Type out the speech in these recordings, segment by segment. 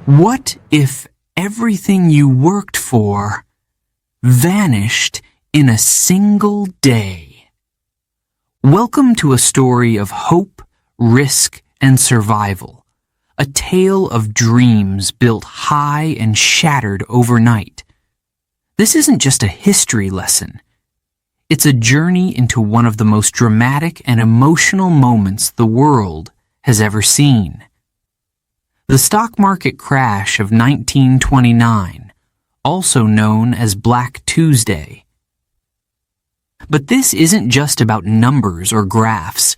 What if everything you worked for vanished in a single day? Welcome to a story of hope, risk, and survival. A tale of dreams built high and shattered overnight. This isn't just a history lesson. It's a journey into one of the most dramatic and emotional moments the world has ever seen. The stock market crash of 1929, also known as Black Tuesday. But this isn't just about numbers or graphs.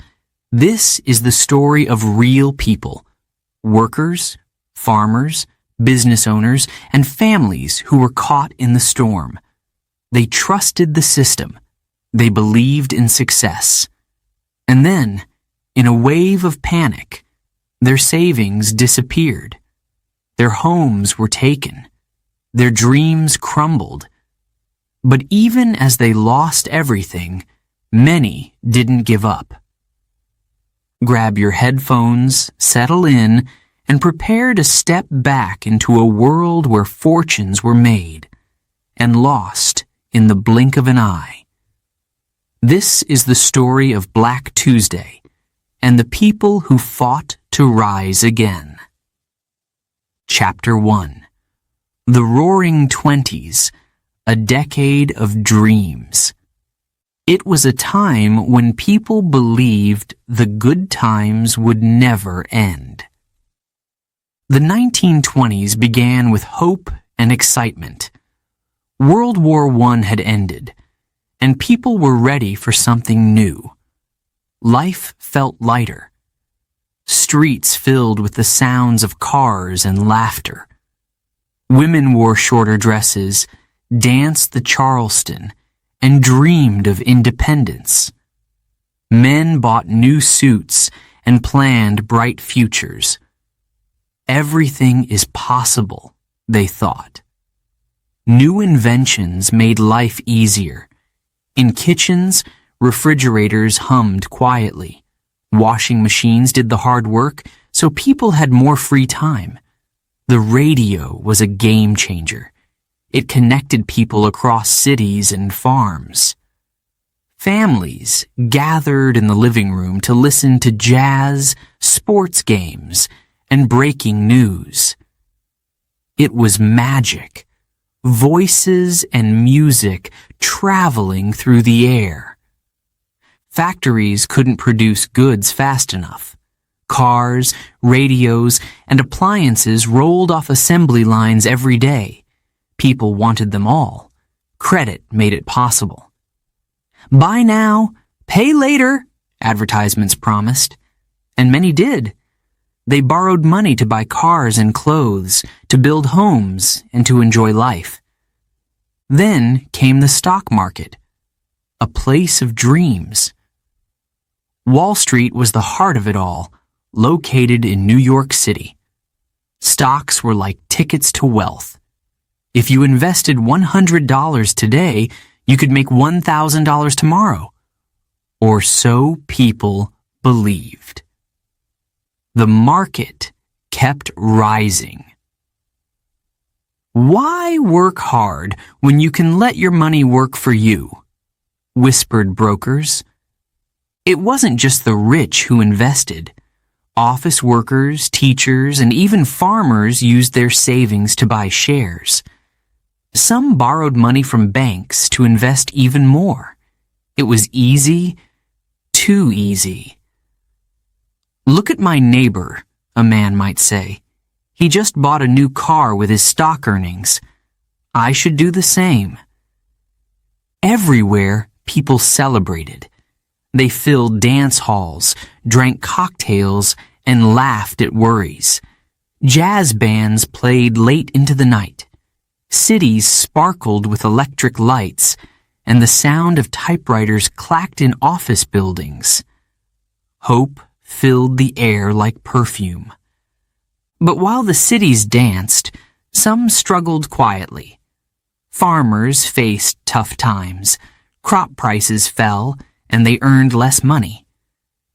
This is the story of real people, workers, farmers, business owners, and families who were caught in the storm. They trusted the system. They believed in success. And then, in a wave of panic, their savings disappeared. Their homes were taken. Their dreams crumbled. But even as they lost everything, many didn't give up. Grab your headphones, settle in, and prepare to step back into a world where fortunes were made and lost in the blink of an eye. This is the story of Black Tuesday and the people who fought to rise again. Chapter 1. The Roaring Twenties, a decade of dreams. It was a time when people believed the good times would never end. The 1920s began with hope and excitement. World War I had ended, and people were ready for something new. Life felt lighter. Streets filled with the sounds of cars and laughter. Women wore shorter dresses, danced the Charleston, and dreamed of independence. Men bought new suits and planned bright futures. Everything is possible, they thought. New inventions made life easier. In kitchens, refrigerators hummed quietly. Washing machines did the hard work, so people had more free time. The radio was a game changer. It connected people across cities and farms. Families gathered in the living room to listen to jazz, sports games, and breaking news. It was magic. Voices and music traveling through the air. Factories couldn't produce goods fast enough. Cars, radios, and appliances rolled off assembly lines every day. People wanted them all. Credit made it possible. Buy now, pay later, advertisements promised. And many did. They borrowed money to buy cars and clothes, to build homes, and to enjoy life. Then came the stock market, a place of dreams. Wall Street was the heart of it all, located in New York City. Stocks were like tickets to wealth. If you invested $100 today, you could make $1,000 tomorrow. Or so people believed. The market kept rising. Why work hard when you can let your money work for you? Whispered brokers. It wasn't just the rich who invested. Office workers, teachers, and even farmers used their savings to buy shares. Some borrowed money from banks to invest even more. It was easy, too easy. Look at my neighbor, a man might say. He just bought a new car with his stock earnings. I should do the same. Everywhere, people celebrated. They filled dance halls, drank cocktails, and laughed at worries. Jazz bands played late into the night. Cities sparkled with electric lights, and the sound of typewriters clacked in office buildings. Hope filled the air like perfume. But while the cities danced, some struggled quietly. Farmers faced tough times. Crop prices fell, and they earned less money.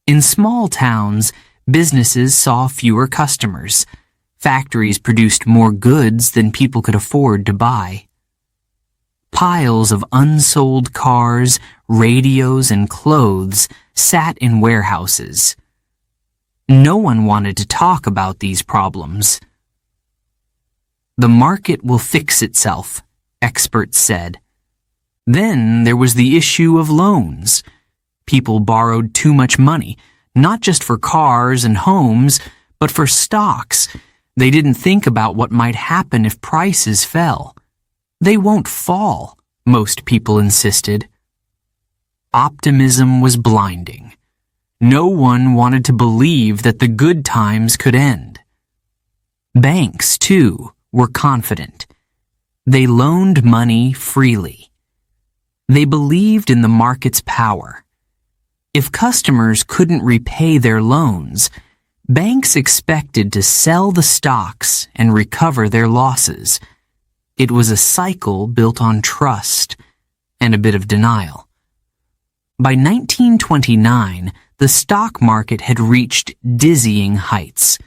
In small towns, businesses saw fewer customers. Factories produced more goods than people could afford to buy. Piles of unsold cars, radios, and clothes sat in warehouses. No one wanted to talk about these problems. The market will fix itself, experts said. Then there was the issue of loans. People borrowed too much money, not just for cars and homes, but for stocks. They didn't think about what might happen if prices fell. They won't fall, most people insisted. Optimism was blinding. No one wanted to believe that the good times could end. Banks, too, were confident. They loaned money freely. They believed in the market's power. If customers couldn't repay their loans, banks expected to sell the stocks and recover their losses. It was a cycle built on trust and a bit of denial. By 1929, the stock market had reached dizzying heights.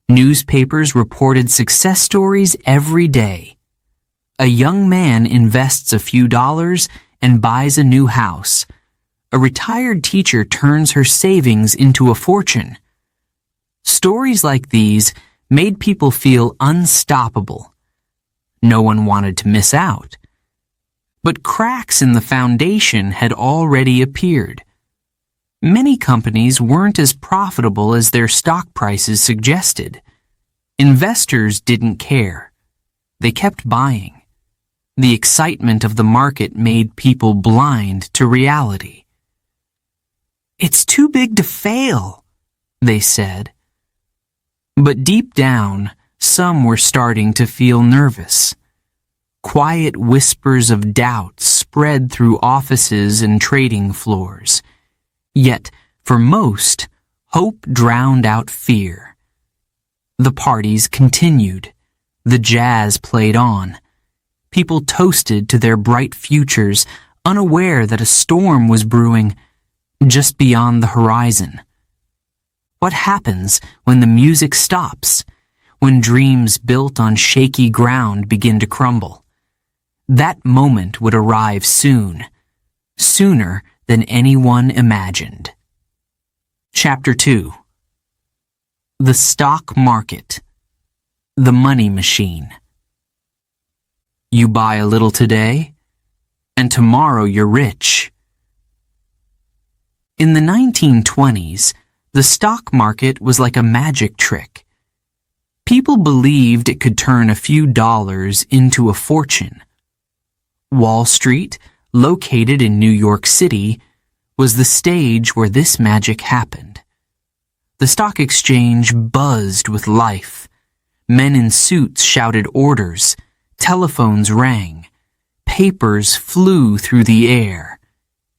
Newspapers reported success stories every day. A young man invests a few dollars and buys a new house. A retired teacher turns her savings into a fortune. Stories like these made people feel unstoppable. No one wanted to miss out. But cracks in the foundation had already appeared. Many companies weren't as profitable as their stock prices suggested. Investors didn't care. They kept buying. The excitement of the market made people blind to reality. "It's too big to fail," they said. But deep down, some were starting to feel nervous. Quiet whispers of doubt spread through offices and trading floors. Yet, for most, hope drowned out fear. The parties continued. The jazz played on. People toasted to their bright futures, unaware that a storm was brewing just beyond the horizon. What happens when the music stops, when dreams built on shaky ground begin to crumble? That moment would arrive soon, sooner than anyone imagined. Chapter 2. The Stock Market. The Money Machine. You buy a little today, and tomorrow you're rich. In the 1920s, the stock market was like a magic trick. People believed it could turn a few dollars into a fortune. Wall Street, located in New York City, was the stage where this magic happened. The stock exchange buzzed with life. Men in suits shouted orders. Telephones rang. Papers flew through the air.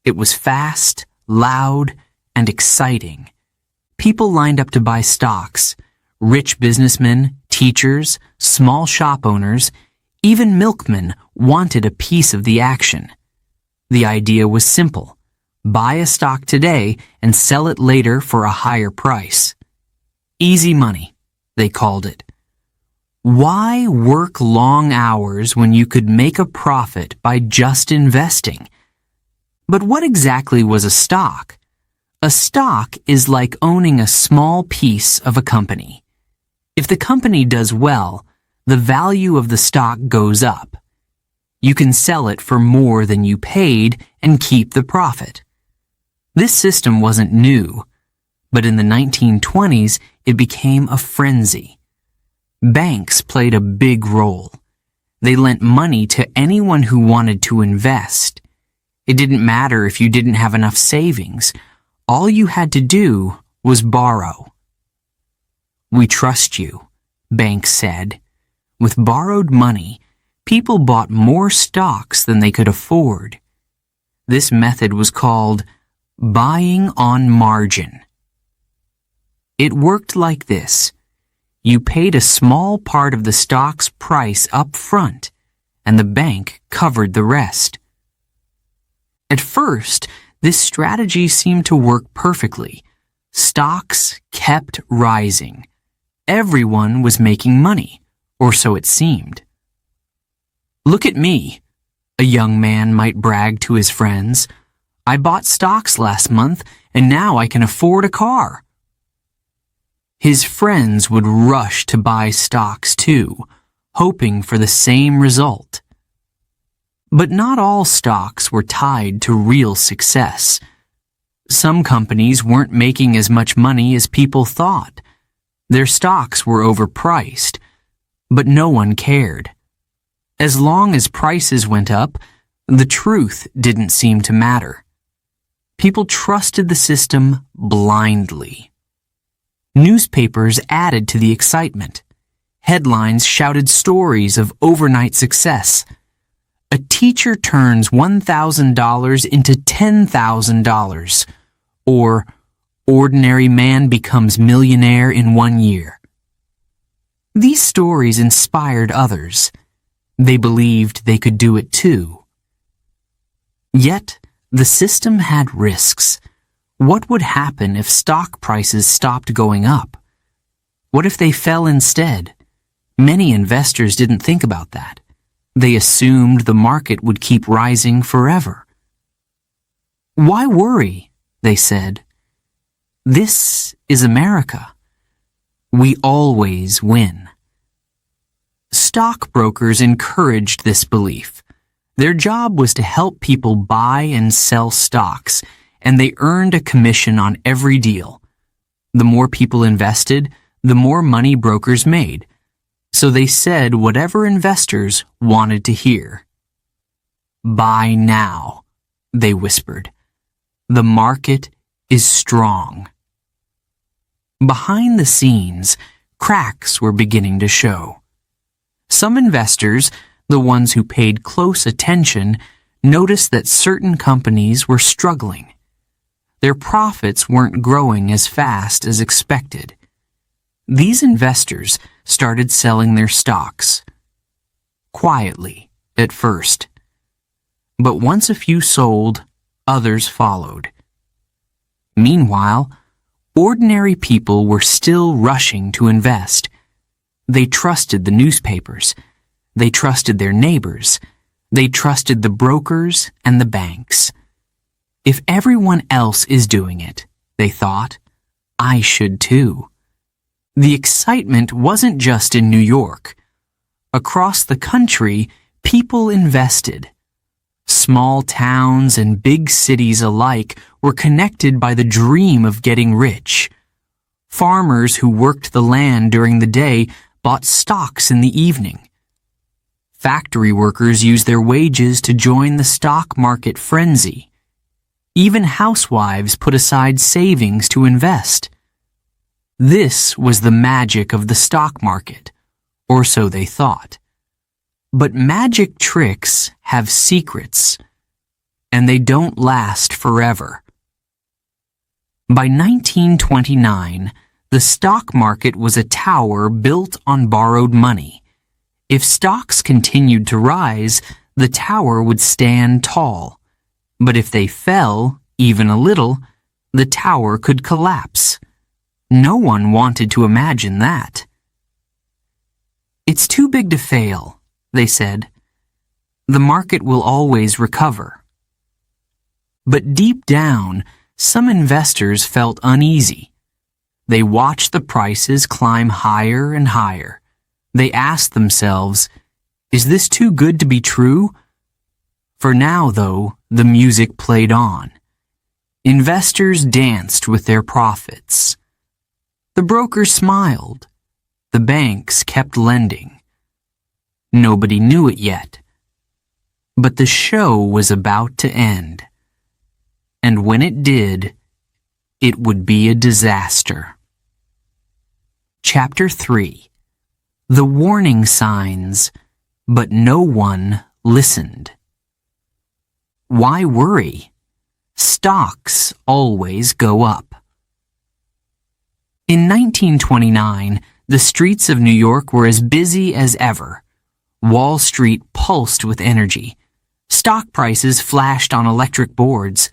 It was fast, loud, and exciting. People lined up to buy stocks. Rich businessmen, teachers, small shop owners, even milkmen wanted a piece of the action. The idea was simple. Buy a stock today and sell it later for a higher price. Easy money, they called it. Why work long hours when you could make a profit by just investing? But what exactly was a stock? A stock is like owning a small piece of a company. If the company does well, the value of the stock goes up. You can sell it for more than you paid and keep the profit. This system wasn't new, but in the 1920s it became a frenzy. Banks played a big role. They lent money to anyone who wanted to invest. It didn't matter if you didn't have enough savings. All you had to do was borrow. "We trust you," banks said. With borrowed money, people bought more stocks than they could afford. This method was called buying on margin. It worked like this. You paid a small part of the stock's price up front, and the bank covered the rest. At first, this strategy seemed to work perfectly. Stocks kept rising. Everyone was making money, or so it seemed. "Look at me," a young man might brag to his friends. "I bought stocks last month, and now I can afford a car." His friends would rush to buy stocks too, hoping for the same result. But not all stocks were tied to real success. Some companies weren't making as much money as people thought. Their stocks were overpriced, but no one cared. As long as prices went up, the truth didn't seem to matter. People trusted the system blindly. Newspapers added to the excitement. Headlines shouted stories of overnight success. A teacher turns $1,000 into $10,000, or ordinary man becomes millionaire in 1 year. These stories inspired others. They believed they could do it too. Yet, the system had risks. What would happen if stock prices stopped going up? What if they fell instead? Many investors didn't think about that. They assumed the market would keep rising forever. "Why worry?" they said. "This is America. We always win." Stockbrokers encouraged this belief. Their job was to help people buy and sell stocks, and they earned a commission on every deal. The more people invested, the more money brokers made. So they said whatever investors wanted to hear. "Buy now," they whispered. "The market is strong." Behind the scenes, cracks were beginning to show. Some investors, the ones who paid close attention, noticed that certain companies were struggling. Their profits weren't growing as fast as expected. These investors started selling their stocks. Quietly, at first. But once a few sold, others followed. Meanwhile, ordinary people were still rushing to invest. They trusted the newspapers. They trusted their neighbors. They trusted the brokers and the banks. If everyone else is doing it, they thought, I should too. The excitement wasn't just in New York. Across the country, people invested. Small towns and big cities alike were connected by the dream of getting rich. Farmers who worked the land during the day bought stocks in the evening. Factory workers used their wages to join the stock market frenzy. Even housewives put aside savings to invest. This was the magic of the stock market, or so they thought. But magic tricks have secrets, and they don't last forever. By 1929, the stock market was a tower built on borrowed money. If stocks continued to rise, the tower would stand tall. But if they fell, even a little, the tower could collapse. No one wanted to imagine that. It's too big to fail, they said. The market will always recover. But deep down, some investors felt uneasy. They watched the prices climb higher and higher. They asked themselves, is this too good to be true? For now, though, the music played on. Investors danced with their profits. The brokers smiled. The banks kept lending. Nobody knew it yet. But the show was about to end. And when it did, it would be a disaster. Chapter 3. The warning signs, but no one listened. Why worry? Stocks always go up. In 1929, the streets of New York were as busy as ever. Wall Street pulsed with energy. Stock prices flashed on electric boards.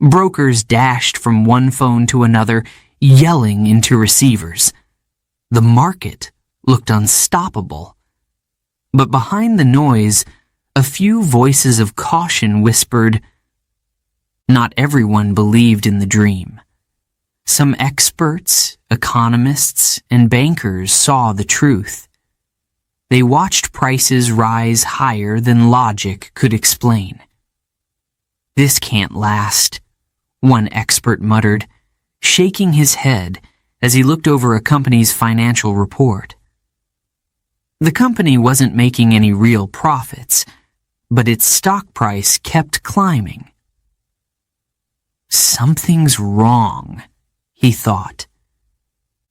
Brokers dashed from one phone to another, yelling into receivers. The market looked unstoppable. But behind the noise, a few voices of caution whispered. Not everyone believed in the dream. Some experts, economists, and bankers saw the truth. They watched prices rise higher than logic could explain. "This can't last," one expert muttered, shaking his head as he looked over a company's financial report. The company wasn't making any real profits, but its stock price kept climbing. Something's wrong, he thought.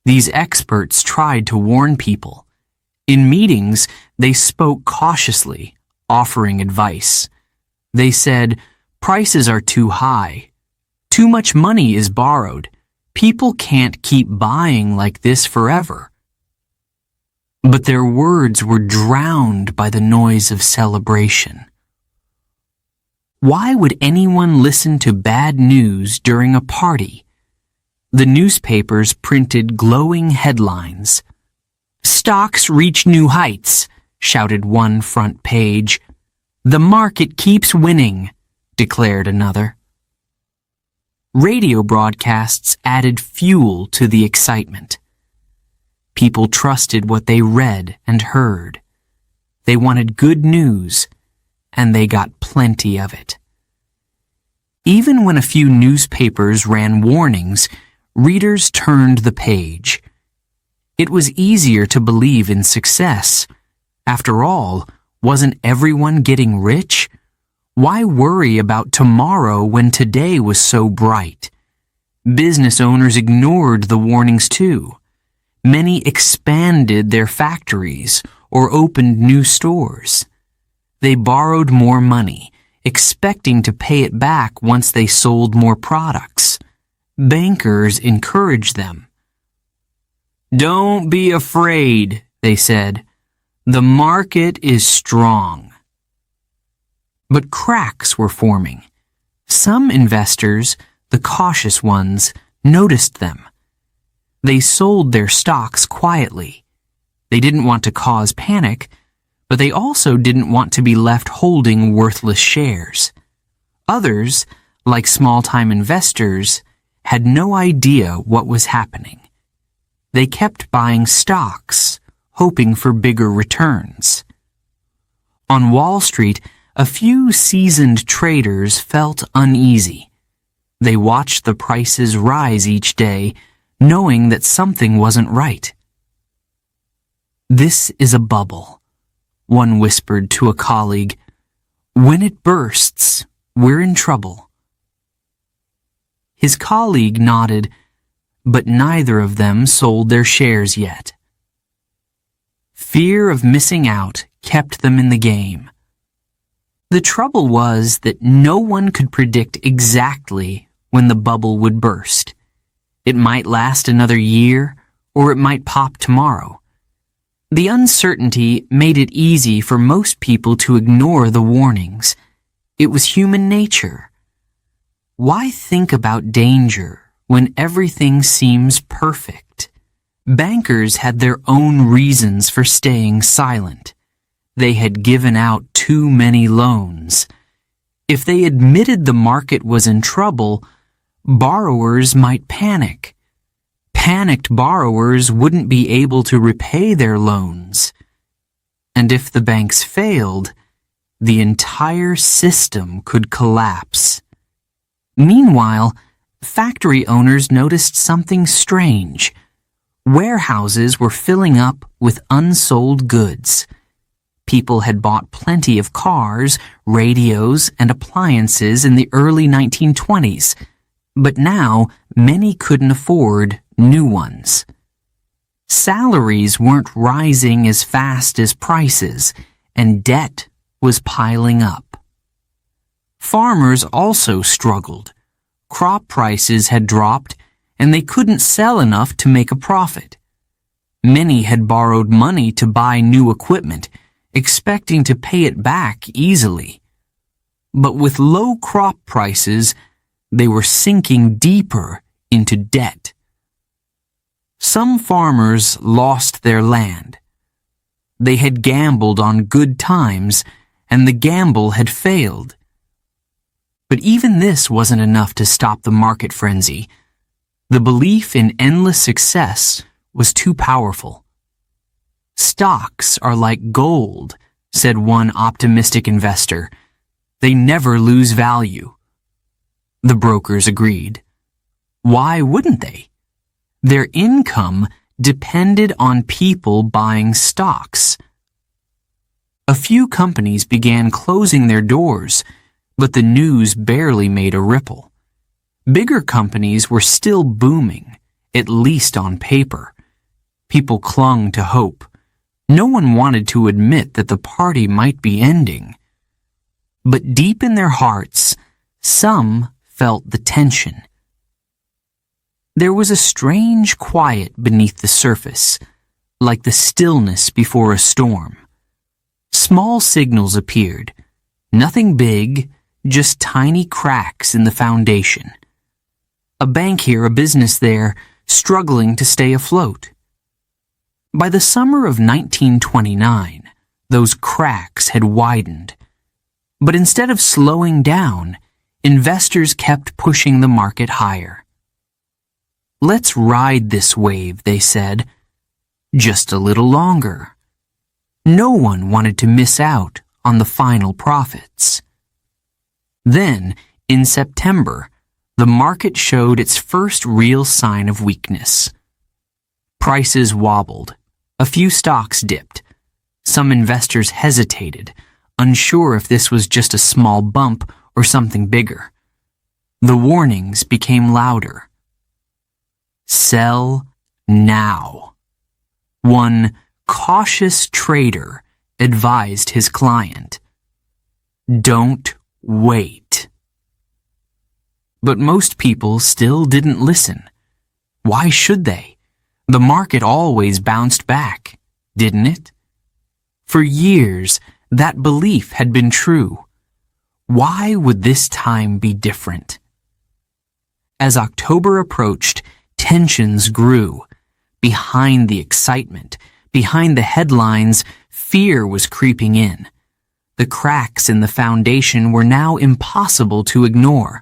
These experts tried to warn people. In meetings, they spoke cautiously, offering advice. They said, "Prices are too high. Too much money is borrowed. People can't keep buying like this forever." But their words were drowned by the noise of celebration. Why would anyone listen to bad news during a party? The newspapers printed glowing headlines. "Stocks reach new heights," shouted one front page. "The market keeps winning," declared another. Radio broadcasts added fuel to the excitement. People trusted what they read and heard. They wanted good news, and they got plenty of it. Even when a few newspapers ran warnings, readers turned the page. It was easier to believe in success. After all, wasn't everyone getting rich? Why worry about tomorrow when today was so bright? Business owners ignored the warnings too. Many expanded their factories or opened new stores. They borrowed more money, expecting to pay it back once they sold more products. Bankers encouraged them. "Don't be afraid," they said. "The market is strong." But cracks were forming. Some investors, the cautious ones, noticed them. They sold their stocks quietly. They didn't want to cause panic, but they also didn't want to be left holding worthless shares. Others, like small-time investors, had no idea what was happening. They kept buying stocks, hoping for bigger returns. On Wall Street, a few seasoned traders felt uneasy. They watched the prices rise each day, knowing that something wasn't right. "This is a bubble," one whispered to a colleague. "When it bursts, we're in trouble." His colleague nodded, but neither of them sold their shares yet. Fear of missing out kept them in the game. The trouble was that no one could predict exactly when the bubble would burst. It might last another year, or it might pop tomorrow. The uncertainty made it easy for most people to ignore the warnings. It was human nature. Why think about danger when everything seems perfect? Bankers had their own reasons for staying silent. They had given out too many loans. If they admitted the market was in trouble, borrowers might panic. Panicked borrowers wouldn't be able to repay their loans. And if the banks failed, the entire system could collapse. Meanwhile, factory owners noticed something strange. Warehouses were filling up with unsold goods. People had bought plenty of cars, radios, and appliances in the early 1920s, but now many couldn't afford new ones. Salaries weren't rising as fast as prices, and debt was piling up. Farmers also struggled. Crop prices had dropped, and they couldn't sell enough to make a profit. Many had borrowed money to buy new equipment, expecting to pay it back easily. But with low crop prices, they were sinking deeper into debt. Some farmers lost their land. They had gambled on good times, and the gamble had failed. But even this wasn't enough to stop the market frenzy. The belief in endless success was too powerful. "Stocks are like gold," said one optimistic investor. "They never lose value." The brokers agreed. Why wouldn't they? Their income depended on people buying stocks. A few companies began closing their doors, but the news barely made a ripple. Bigger companies were still booming, at least on paper. People clung to hope. No one wanted to admit that the party might be ending. But deep in their hearts, some felt the tension. There was a strange quiet beneath the surface, like the stillness before a storm. Small signals appeared. Nothing big, just tiny cracks in the foundation. A bank here, a business there, struggling to stay afloat. By the summer of 1929, those cracks had widened. But instead of slowing down, investors kept pushing the market higher. "Let's ride this wave," they said. Just a little longer. No one wanted to miss out on the final profits. Then, in September, the market showed its first real sign of weakness. Prices wobbled. A few stocks dipped. Some investors hesitated, unsure if this was just a small bump or something bigger. The warnings became louder. "Sell now." One cautious trader advised his client. "Don't wait." But most people still didn't listen. Why should they? The market always bounced back, didn't it? For years, that belief had been true. Why would this time be different? As October approached, tensions grew. Behind the excitement, behind the headlines, fear was creeping in. The cracks in the foundation were now impossible to ignore.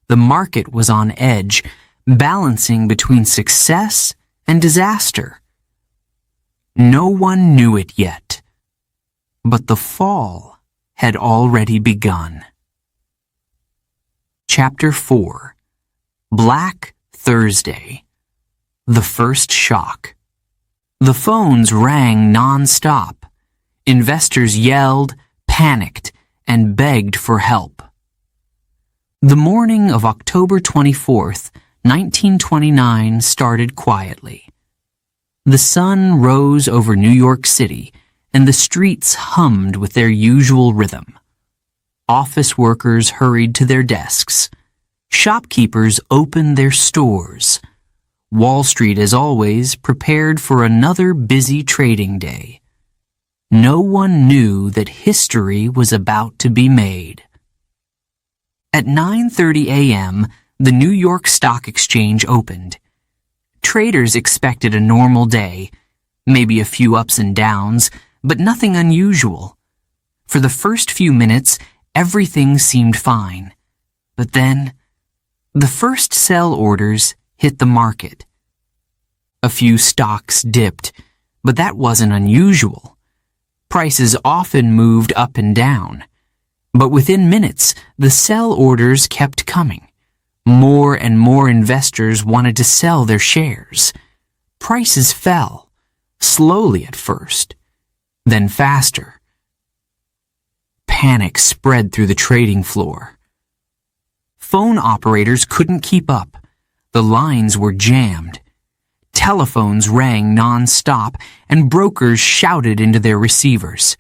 The market was on edge, balancing between success and disaster. No one knew it yet, but the fall had already begun. Chapter 4. Black Thursday. The first shock. The phones rang non-stop. Investors yelled, panicked, and begged for help. The morning of October 24th, 1929 started quietly. The sun rose over New York City, and the streets hummed with their usual rhythm. Office workers hurried to their desks. Shopkeepers opened their stores. Wall Street, as always, prepared for another busy trading day. No one knew that history was about to be made. At 9:30 a.m., the New York Stock Exchange opened. Traders expected a normal day, maybe a few ups and downs, but nothing unusual. For the first few minutes, everything seemed fine. But then, the first sell orders hit the market. A few stocks dipped, but that wasn't unusual. Prices often moved up and down. But within minutes, the sell orders kept coming. More and more investors wanted to sell their shares. Prices fell, slowly at first, then faster. Panic spread through the trading floor. Phone operators couldn't keep up. The lines were jammed. Telephones rang non-stop, and brokers shouted into their receivers.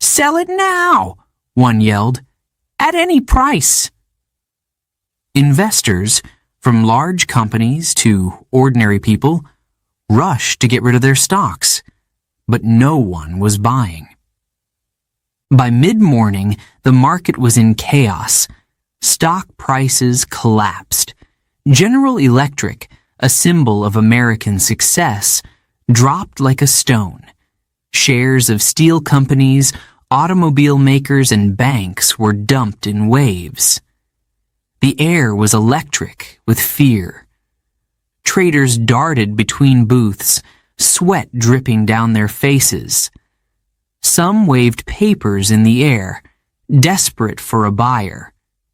"Sell it now!" one yelled. "At any price!" Investors, from large companies to ordinary people, rushed to get rid of their stocks, but no one was buying. By mid-morning, the market was in chaos. Stock prices collapsed. General Electric, a symbol of American success, dropped like a stone. Shares of steel companies, automobile makers, and banks were dumped in waves. The air was electric with fear. Traders darted between booths, sweat dripping down their faces. Some waved papers in the air, desperate for a buyer,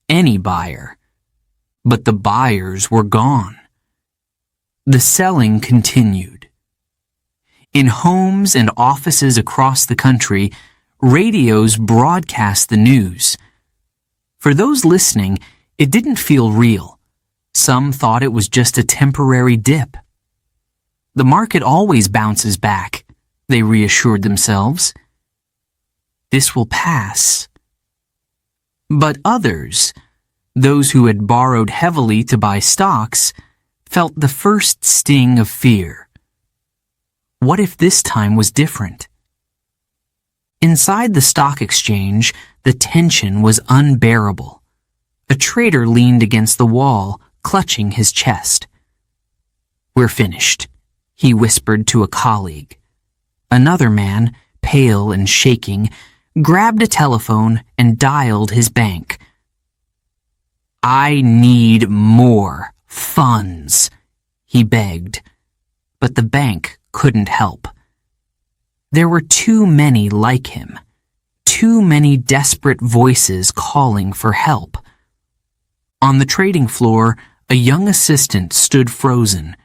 any buyer. But the buyers were gone. The selling continued. In homes and offices across the country, radios broadcast the news. For those listening, it didn't feel real. Some thought it was just a temporary dip. The market always bounces back, they reassured themselves. This will pass. But others, those who had borrowed heavily to buy stocks, felt the first sting of fear. What if this time was different? Inside the stock exchange, the tension was unbearable. A trader leaned against the wall, clutching his chest. "We're finished," he whispered to a colleague. Another man, pale and shaking, grabbed a telephone and dialed his bank. "I need more funds," he begged, but the bank couldn't help. There were too many like him, too many desperate voices calling for help. On the trading floor, a young assistant stood frozen,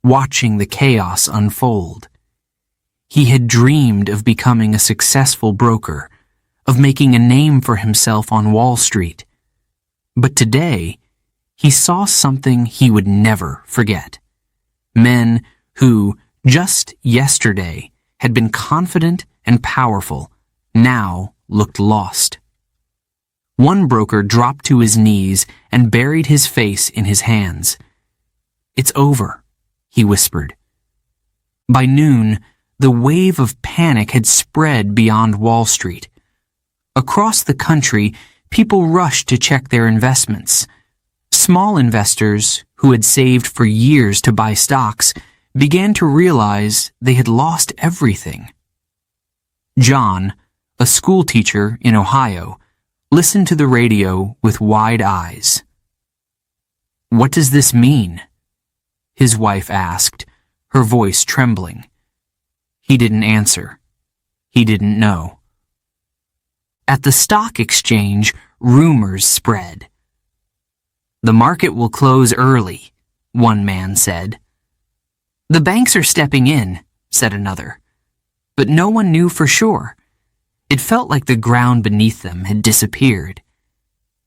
watching the chaos unfold. He had dreamed of becoming a successful broker, of making a name for himself on Wall Street. But today, he saw something he would never forget. Men who, just yesterday, had been confident and powerful, now looked lost. One broker dropped to his knees and buried his face in his hands. "It's over," he whispered. By noon, the wave of panic had spread beyond Wall Street. Across the country, people rushed to check their investments. Small investors, who had saved for years to buy stocks, began to realize they had lost everything. John, a school teacher in Ohio, listened to the radio with wide eyes. "What does this mean?" his wife asked, her voice trembling. He didn't answer. He didn't know. At the stock exchange, rumors spread. "The market will close early," one man said. "The banks are stepping in," said another. But no one knew for sure. It felt like the ground beneath them had disappeared.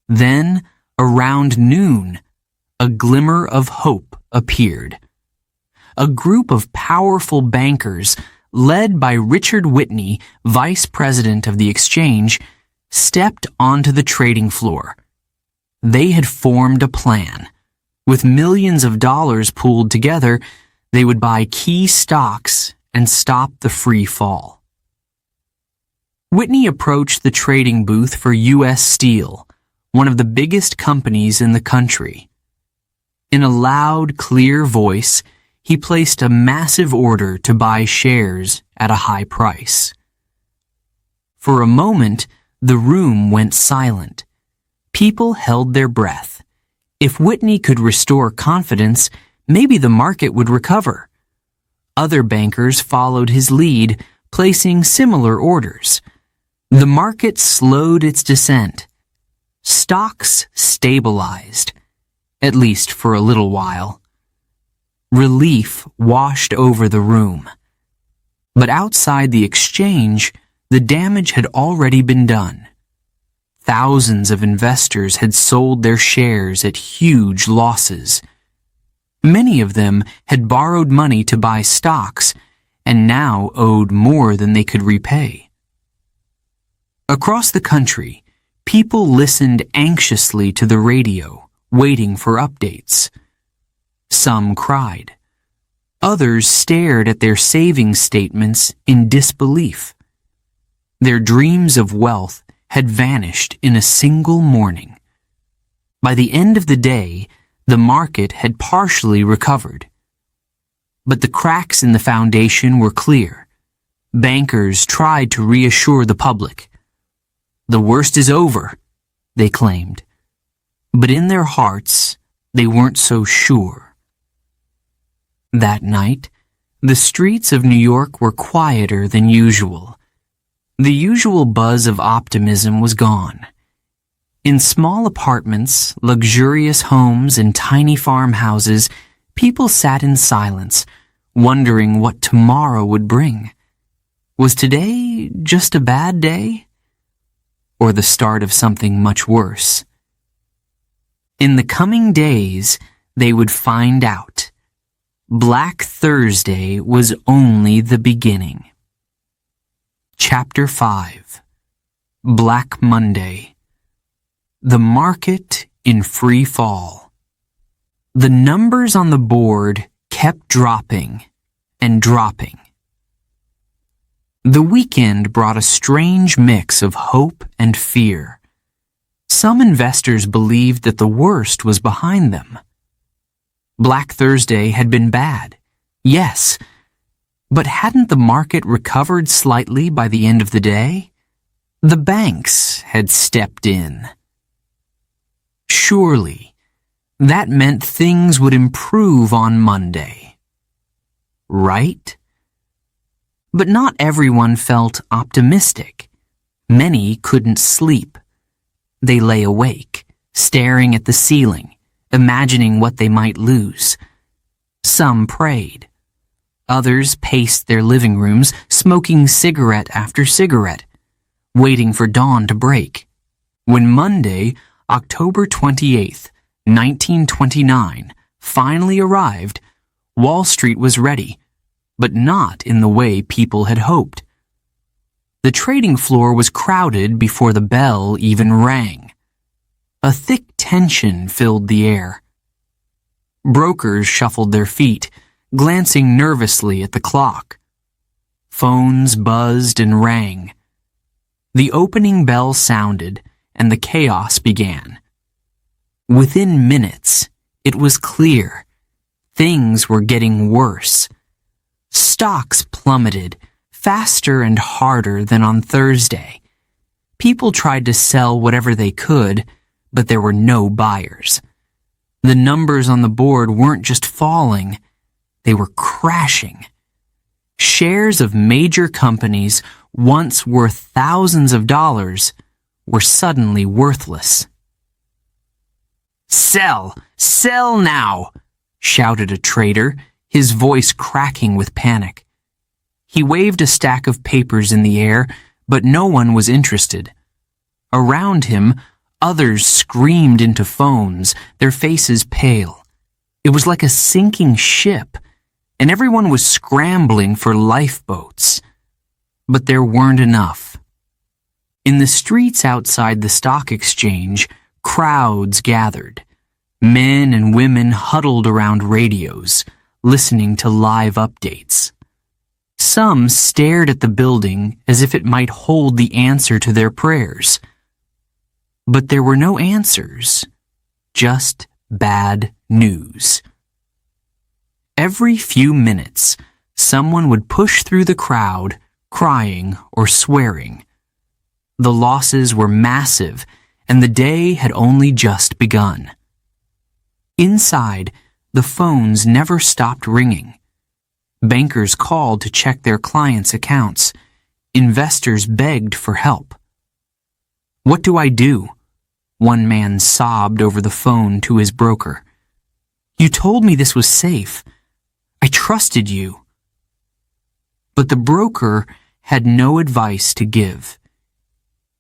Then, around noon, a glimmer of hope appeared. A group of powerful bankers, led by Richard Whitney, vice president of the exchange, stepped onto the trading floor. They had formed a plan. With millions of dollars pooled together, they would buy key stocks and stop the free fall. Whitney approached the trading booth for U.S. Steel, one of the biggest companies in the country. In a loud, clear voice, he placed a massive order to buy shares at a high price. For a moment, the room went silent. People held their breath. If Whitney could restore confidence, maybe the market would recover. Other bankers followed his lead, placing similar orders. The market slowed its descent. Stocks stabilized, at least for a little while. Relief washed over the room. But outside the exchange, the damage had already been done. Thousands of investors had sold their shares at huge losses. Many of them had borrowed money to buy stocks and now owed more than they could repay. Across the country, people listened anxiously to the radio, waiting for updates. Some cried. Others stared at their savings statements in disbelief. Their dreams of wealth had vanished in a single morning. By the end of the day, the market had partially recovered, But the cracks in the foundation were clear. Bankers tried to reassure the public. The worst is over, they claimed. But in their hearts, they weren't so sure. That night, the streets of New York were quieter than usual. The usual buzz of optimism was gone. In small apartments, luxurious homes, and tiny farmhouses, people sat in silence, wondering what tomorrow would bring. Was today just a bad day? Or the start of something much worse? In the coming days, they would find out. Black Thursday was only the beginning. Chapter 5. Black Monday. The market in free fall. The numbers on the board kept dropping and dropping. The weekend brought a strange mix of hope and fear. Some investors believed that the worst was behind them. Black Thursday had been bad, yes, but hadn't the market recovered slightly by the end of the day? The banks had stepped in. Surely, that meant things would improve on Monday. Right? But not everyone felt optimistic. Many couldn't sleep. They lay awake, staring at the ceiling, imagining what they might lose. Some prayed. Others paced their living rooms, smoking cigarette after cigarette, waiting for dawn to break. When Monday, October 28th, 1929, finally arrived, Wall Street was ready, but not in the way people had hoped. The trading floor was crowded before the bell even rang. A thick tension filled the air. Brokers shuffled their feet, glancing nervously at the clock. Phones buzzed and rang. The opening bell sounded, and the chaos began. Within minutes, it was clear. Things were getting worse. Stocks plummeted, faster and harder than on Thursday. People tried to sell whatever they could, but there were no buyers. The numbers on the board weren't just falling, they were crashing. Shares of major companies, once worth thousands of dollars, were suddenly worthless. "Sell! Sell now!" shouted a trader, his voice cracking with panic. He waved a stack of papers in the air, but no one was interested. Around him, others screamed into phones, their faces pale. It was like a sinking ship, and everyone was scrambling for lifeboats. But there weren't enough. In the streets outside the stock exchange, crowds gathered. Men and women huddled around radios, listening to live updates. Some stared at the building as if it might hold the answer to their prayers. But there were no answers, just bad news. Every few minutes, someone would push through the crowd, crying or swearing. The losses were massive, and the day had only just begun. Inside, the phones never stopped ringing. Bankers called to check their clients' accounts. Investors begged for help. "What do I do?" one man sobbed over the phone to his broker. "You told me this was safe. I trusted you." But the broker had no advice to give.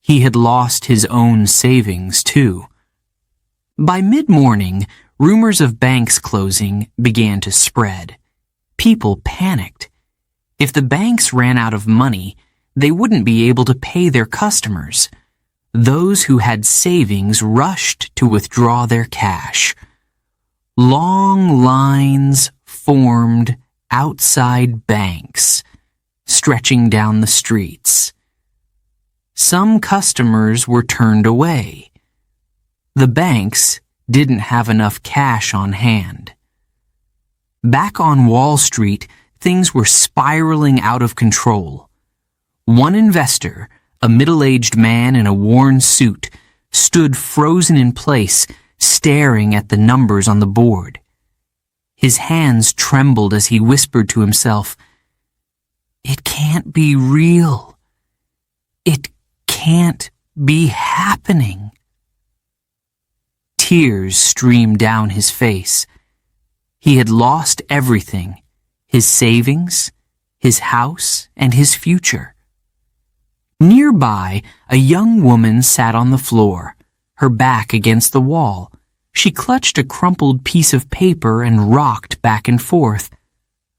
He had lost his own savings, too. By mid-morning, rumors of banks closing began to spread. People panicked. If the banks ran out of money, they wouldn't be able to pay their customers. Those who had savings rushed to withdraw their cash. Long lines formed outside banks, stretching down the streets. Some customers were turned away. The banks didn't have enough cash on hand. Back on Wall Street, things were spiraling out of control. One investor, a middle-aged man in a worn suit, stood frozen in place, staring at the numbers on the board. His hands trembled as he whispered to himself, "It can't be real. It can't be happening." Tears streamed down his face. He had lost everything, his savings, his house, and his future. Nearby, a young woman sat on the floor, her back against the wall. She clutched a crumpled piece of paper and rocked back and forth.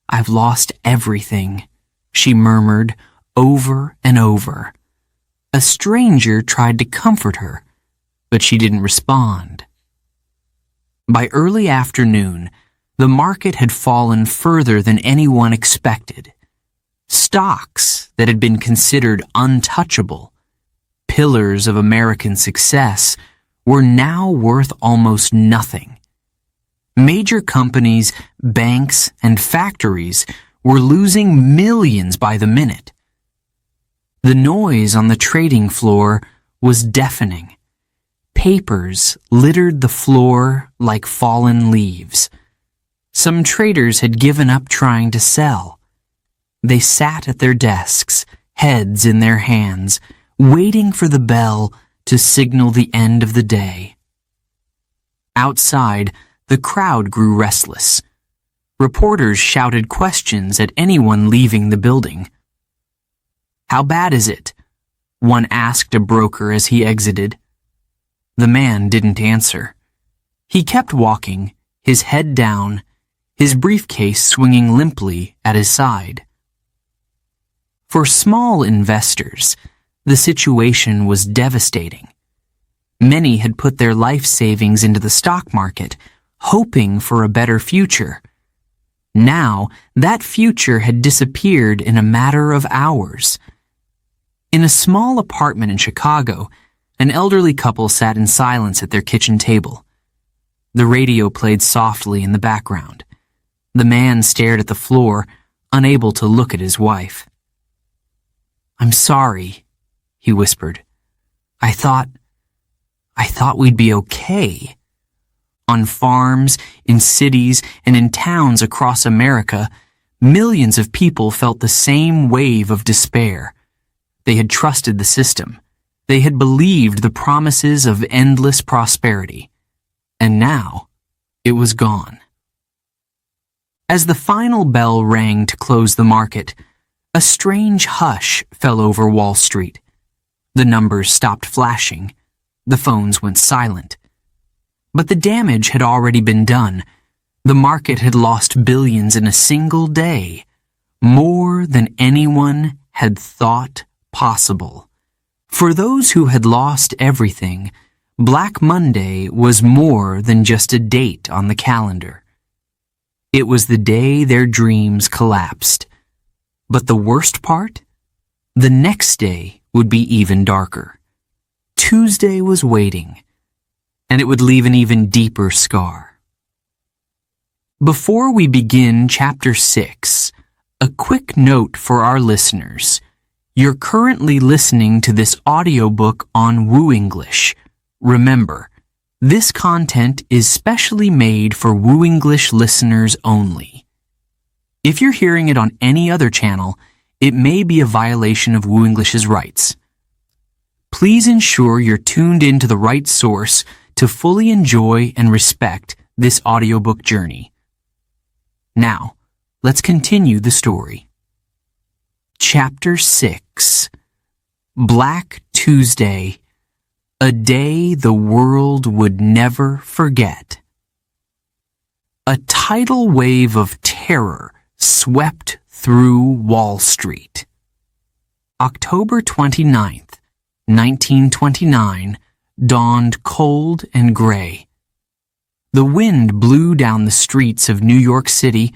"I've lost everything," she murmured over and over. A stranger tried to comfort her, but she didn't respond. By early afternoon, the market had fallen further than anyone expected. Stocks that had been considered untouchable, pillars of American success, were now worth almost nothing. Major companies, banks, and factories were losing millions by the minute. The noise on the trading floor was deafening. Papers littered the floor like fallen leaves. Some traders had given up trying to sell. They sat at their desks, heads in their hands, waiting for the bell to signal the end of the day. Outside, the crowd grew restless. Reporters shouted questions at anyone leaving the building. "How bad is it?" one asked a broker as he exited. The man didn't answer. He kept walking, his head down, his briefcase swinging limply at his side. For small investors, the situation was devastating. Many had put their life savings into the stock market, hoping for a better future. Now, that future had disappeared in a matter of hours. In a small apartment in Chicago, an elderly couple sat in silence at their kitchen table. The radio played softly in the background. The man stared at the floor, unable to look at his wife. "I'm sorry," he whispered. I thought we'd be okay." On farms, in cities, and in towns across America, millions of people felt the same wave of despair. They had trusted the system. They had believed the promises of endless prosperity. And now, it was gone. As the final bell rang to close the market, a strange hush fell over Wall Street. The numbers stopped flashing. The phones went silent. But the damage had already been done. The market had lost billions in a single day, more than anyone had thought possible. For those who had lost everything, Black Monday was more than just a date on the calendar. It was the day their dreams collapsed. But the worst part? The next day would be even darker. Tuesday was waiting, and it would leave an even deeper scar. Before we begin Chapter 6, a quick note for our listeners. You're currently listening to this audiobook on WooEnglish. Remember, this content is specially made for WooEnglish listeners only. If you're hearing it on any other channel, it may be a violation of WooEnglish's rights. Please ensure you're tuned into the right source to fully enjoy and respect this audiobook journey. Now, let's continue the story. Chapter 6. Black Tuesday, a day the world would never forget. A tidal wave of terror swept through Wall Street. October 29th, 1929, dawned cold and gray. The wind blew down the streets of New York City,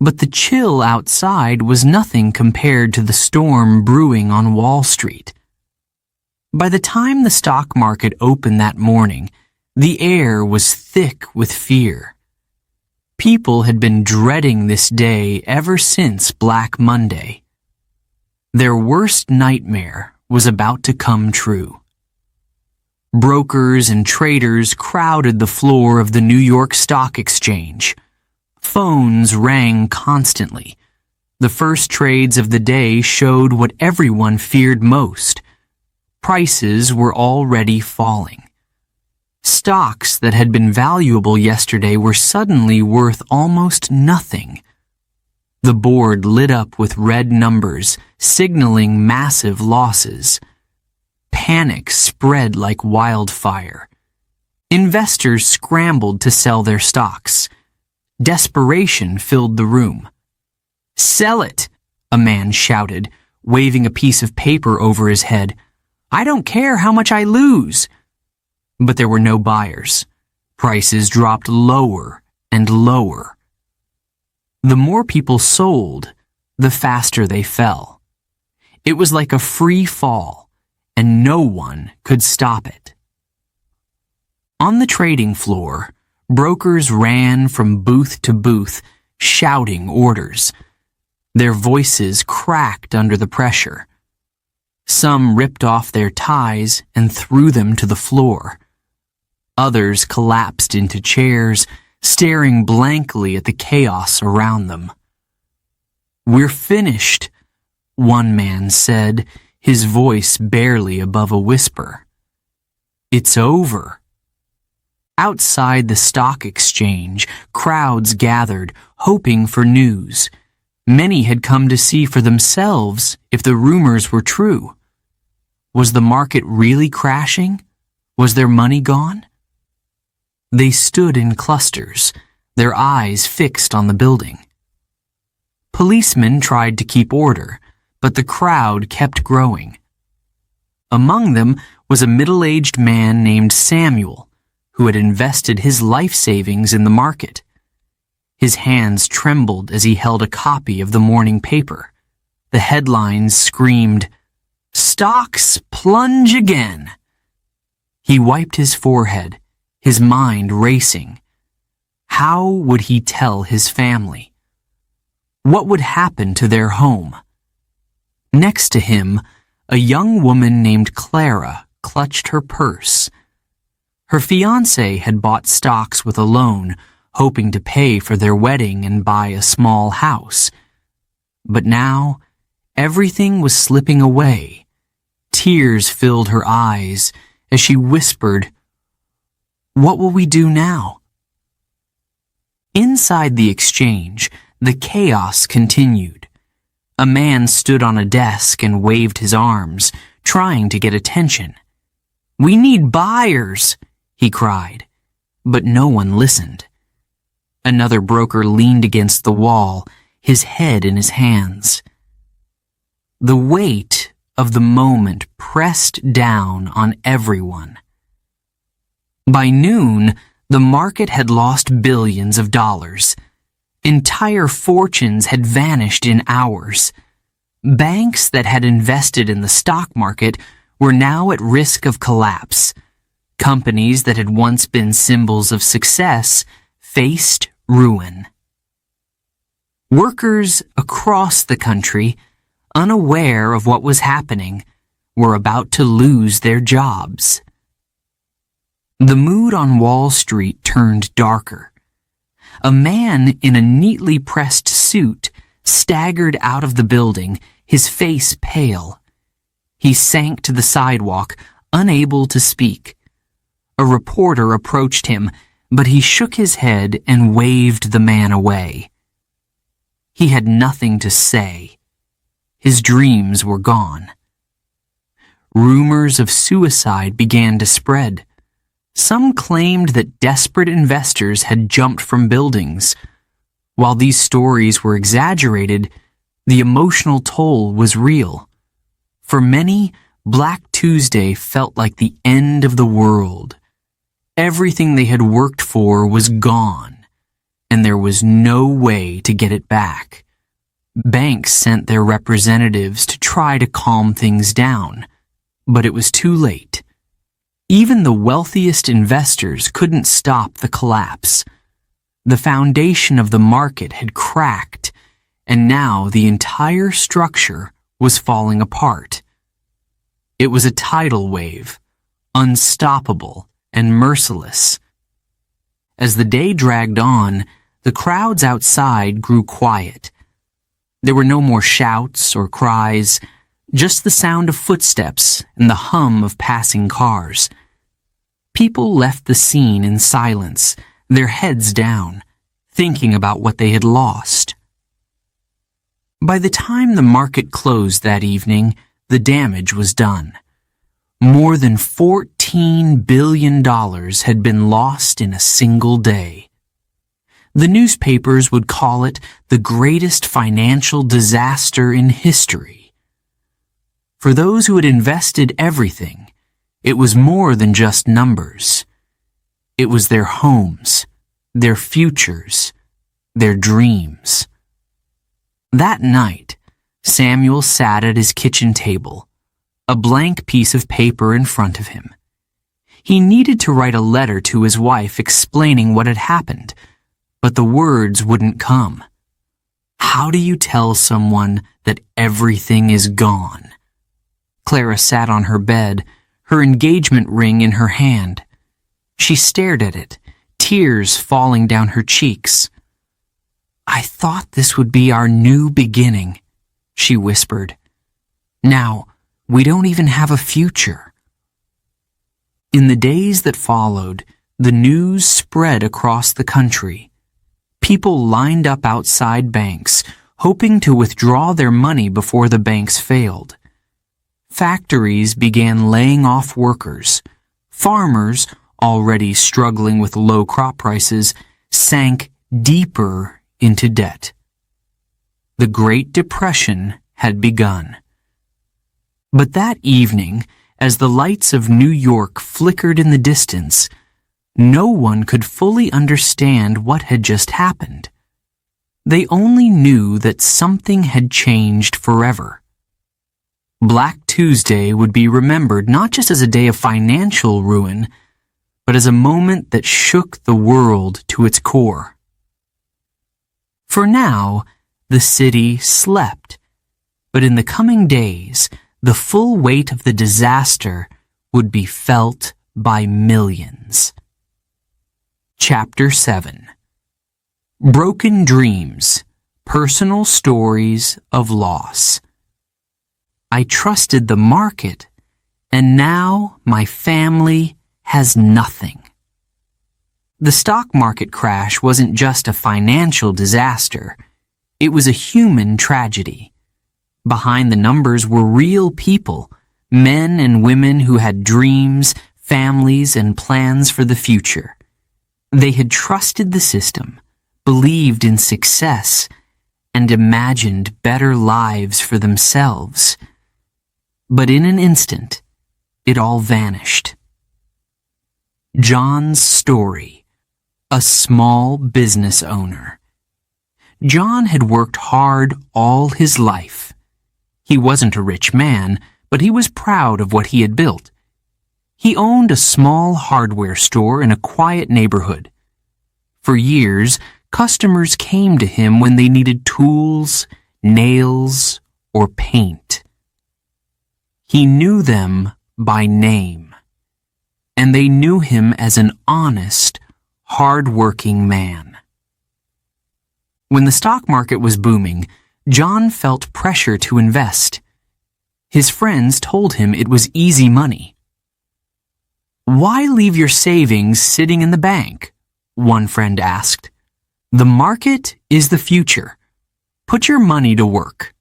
but the chill outside was nothing compared to the storm brewing on Wall Street. By the time the stock market opened that morning, the air was thick with fear. People had been dreading this day ever since Black Monday. Their worst nightmare was about to come true. Brokers and traders crowded the floor of the New York Stock Exchange. Phones rang constantly. The first trades of the day showed what everyone feared most. Prices were already falling. Stocks that had been valuable yesterday were suddenly worth almost nothing. The board lit up with red numbers, signaling massive losses. Panic spread like wildfire. Investors scrambled to sell their stocks. Desperation filled the room. "Sell it," a man shouted, waving a piece of paper over his head. "I don't care how much I lose." But there were no buyers. Prices dropped lower and lower. The more people sold, the faster they fell. It was like a free fall, and no one could stop it. On the trading floor, brokers ran from booth to booth, shouting orders. Their voices cracked under the pressure. Some ripped off their ties and threw them to the floor. Others collapsed into chairs, staring blankly at the chaos around them. "We're finished," one man said, his voice barely above a whisper. "It's over." Outside the stock exchange, crowds gathered, hoping for news. Many had come to see for themselves if the rumors were true. Was the market really crashing? Was their money gone? They stood in clusters, their eyes fixed on the building. Policemen tried to keep order, but the crowd kept growing. Among them was a middle-aged man named Samuel, who had invested his life savings in the market. His hands trembled as he held a copy of the morning paper. The headlines screamed, "Stocks plunge again." He wiped his forehead, his mind racing. How would he tell his family? What would happen to their home? Next to him, a young woman named Clara clutched her purse. Her fiancé had bought stocks with a loan, hoping to pay for their wedding and buy a small house. But now, everything was slipping away. Tears filled her eyes as she whispered, "What will we do now?" Inside the exchange, the chaos continued. A man stood on a desk and waved his arms, trying to get attention. "We need buyers," he cried, but no one listened. Another broker leaned against the wall, his head in his hands. The weight of the moment pressed down on everyone. By noon, the market had lost billions of dollars. Entire fortunes had vanished in hours. Banks that had invested in the stock market were now at risk of collapse. Companies that had once been symbols of success faced ruin. Workers across the country, unaware of what was happening, were about to lose their jobs. The mood on Wall Street turned darker. A man in a neatly pressed suit staggered out of the building, his face pale. He sank to the sidewalk, unable to speak. A reporter approached him, but he shook his head and waved the man away. He had nothing to say. His dreams were gone. Rumors of suicide began to spread. Some claimed that desperate investors had jumped from buildings. While these stories were exaggerated, the emotional toll was real. For many, Black Tuesday felt like the end of the world. Everything they had worked for was gone, and there was no way to get it back. Banks sent their representatives to try to calm things down, but it was too late. Even the wealthiest investors couldn't stop the collapse. The foundation of the market had cracked, and now the entire structure was falling apart. It was a tidal wave, unstoppable and merciless. As the day dragged on, the crowds outside grew quiet. There were no more shouts or cries, just the sound of footsteps and the hum of passing cars. People left the scene in silence, their heads down, thinking about what they had lost. By the time the market closed that evening, the damage was done. More than $14 billion had been lost in a single day. The newspapers would call it the greatest financial disaster in history. For those who had invested everything, it was more than just numbers. It was their homes, their futures, their dreams. That night, Samuel sat at his kitchen table, a blank piece of paper in front of him. He needed to write a letter to his wife explaining what had happened, but the words wouldn't come. How do you tell someone that everything is gone? Clara sat on her bed, her engagement ring in her hand. She stared at it, tears falling down her cheeks. "I thought this would be our new beginning," she whispered. "Now, we don't even have a future." In the days that followed, the news spread across the country. People lined up outside banks, hoping to withdraw their money before the banks failed. Factories began laying off workers. Farmers, already struggling with low crop prices, sank deeper into debt. The Great Depression had begun. But that evening, as the lights of New York flickered in the distance, no one could fully understand what had just happened. They only knew that something had changed forever. Black Tuesday would be remembered not just as a day of financial ruin, but as a moment that shook the world to its core. For now, the city slept, but in the coming days, the full weight of the disaster would be felt by millions. Chapter 7. Broken Dreams, Personal Stories of Loss. I trusted the market, and now my family has nothing. The stock market crash wasn't just a financial disaster. It was a human tragedy. Behind the numbers were real people, men and women who had dreams, families, and plans for the future. They had trusted the system, believed in success, and imagined better lives for themselves. But in an instant, it all vanished. John's story. A small business owner. John had worked hard all his life. He wasn't a rich man, but he was proud of what he had built. He owned a small hardware store in a quiet neighborhood. For years, customers came to him when they needed tools, nails, or paint. He knew them by name, and they knew him as an honest, hard-working man. When the stock market was booming, John felt pressure to invest. His friends told him it was easy money. "Why leave your savings sitting in the bank?" one friend asked. "The market is the future. Put your money to work."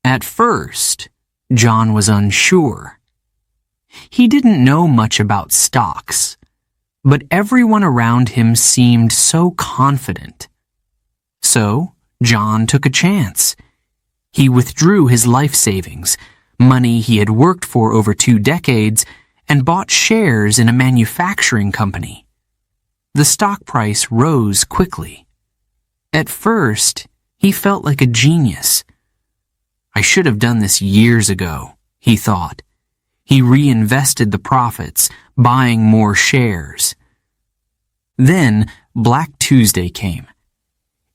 At first, John was unsure. He didn't know much about stocks, but everyone around him seemed so confident. So, John took a chance. He withdrew his life savings, money he had worked for over 2 decades, and bought shares in a manufacturing company. The stock price rose quickly. At first, he felt like a genius. "I should have done this years ago," he thought. He reinvested the profits, buying more shares. Then Black Tuesday came.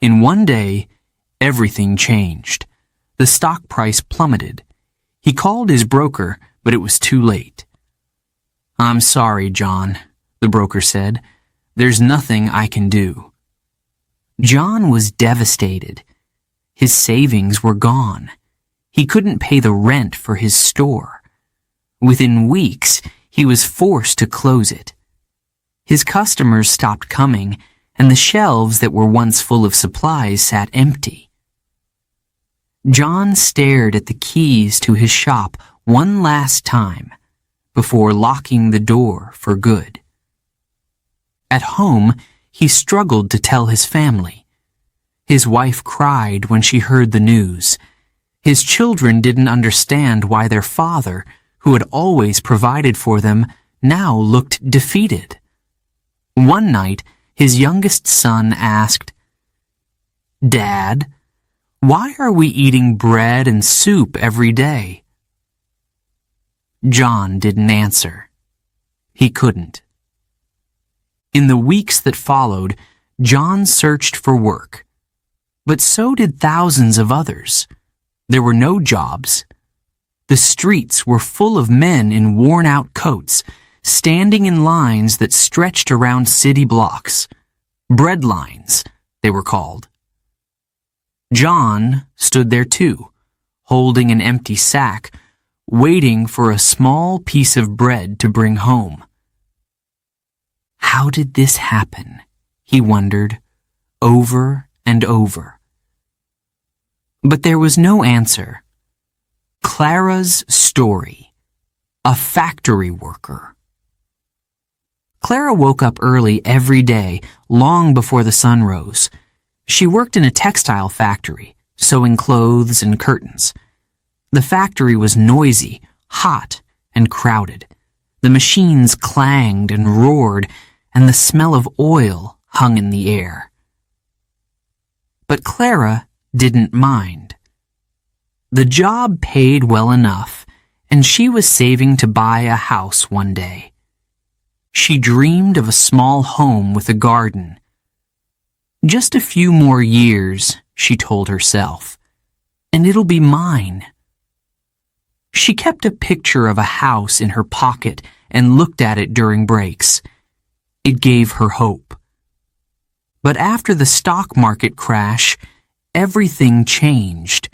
In one day, everything changed. The stock price plummeted. He called his broker, but it was too late. "I'm sorry, John," the broker said. "There's nothing I can do." John was devastated. His savings were gone. He couldn't pay the rent for his store. Within weeks, he was forced to close it. His customers stopped coming, and the shelves that were once full of supplies sat empty. John stared at the keys to his shop one last time before locking the door for good. At home, he struggled to tell his family. His wife cried when she heard the news. His children didn't understand why their father, who had always provided for them, now looked defeated. One night, his youngest son asked, "Dad, why are we eating bread and soup every day?" John didn't answer. He couldn't. In the weeks that followed, John searched for work. But so did thousands of others. There were no jobs. The streets were full of men in worn-out coats, standing in lines that stretched around city blocks. Bread lines, they were called. John stood there too, holding an empty sack, waiting for a small piece of bread to bring home. How did this happen? He wondered, over and over. But there was no answer. Clara's story. A factory worker. Clara woke up early every day, long before the sun rose. She worked in a textile factory, sewing clothes and curtains. The factory was noisy, hot, and crowded. The machines clanged and roared, and the smell of oil hung in the air. But Clara didn't mind. The job paid well enough, and she was saving to buy a house one day. She dreamed of a small home with a garden. Just a few more years, she told herself, and it'll be mine. She kept a picture of a house in her pocket and looked at it during breaks. It gave her hope. But after the stock market crash, everything changed.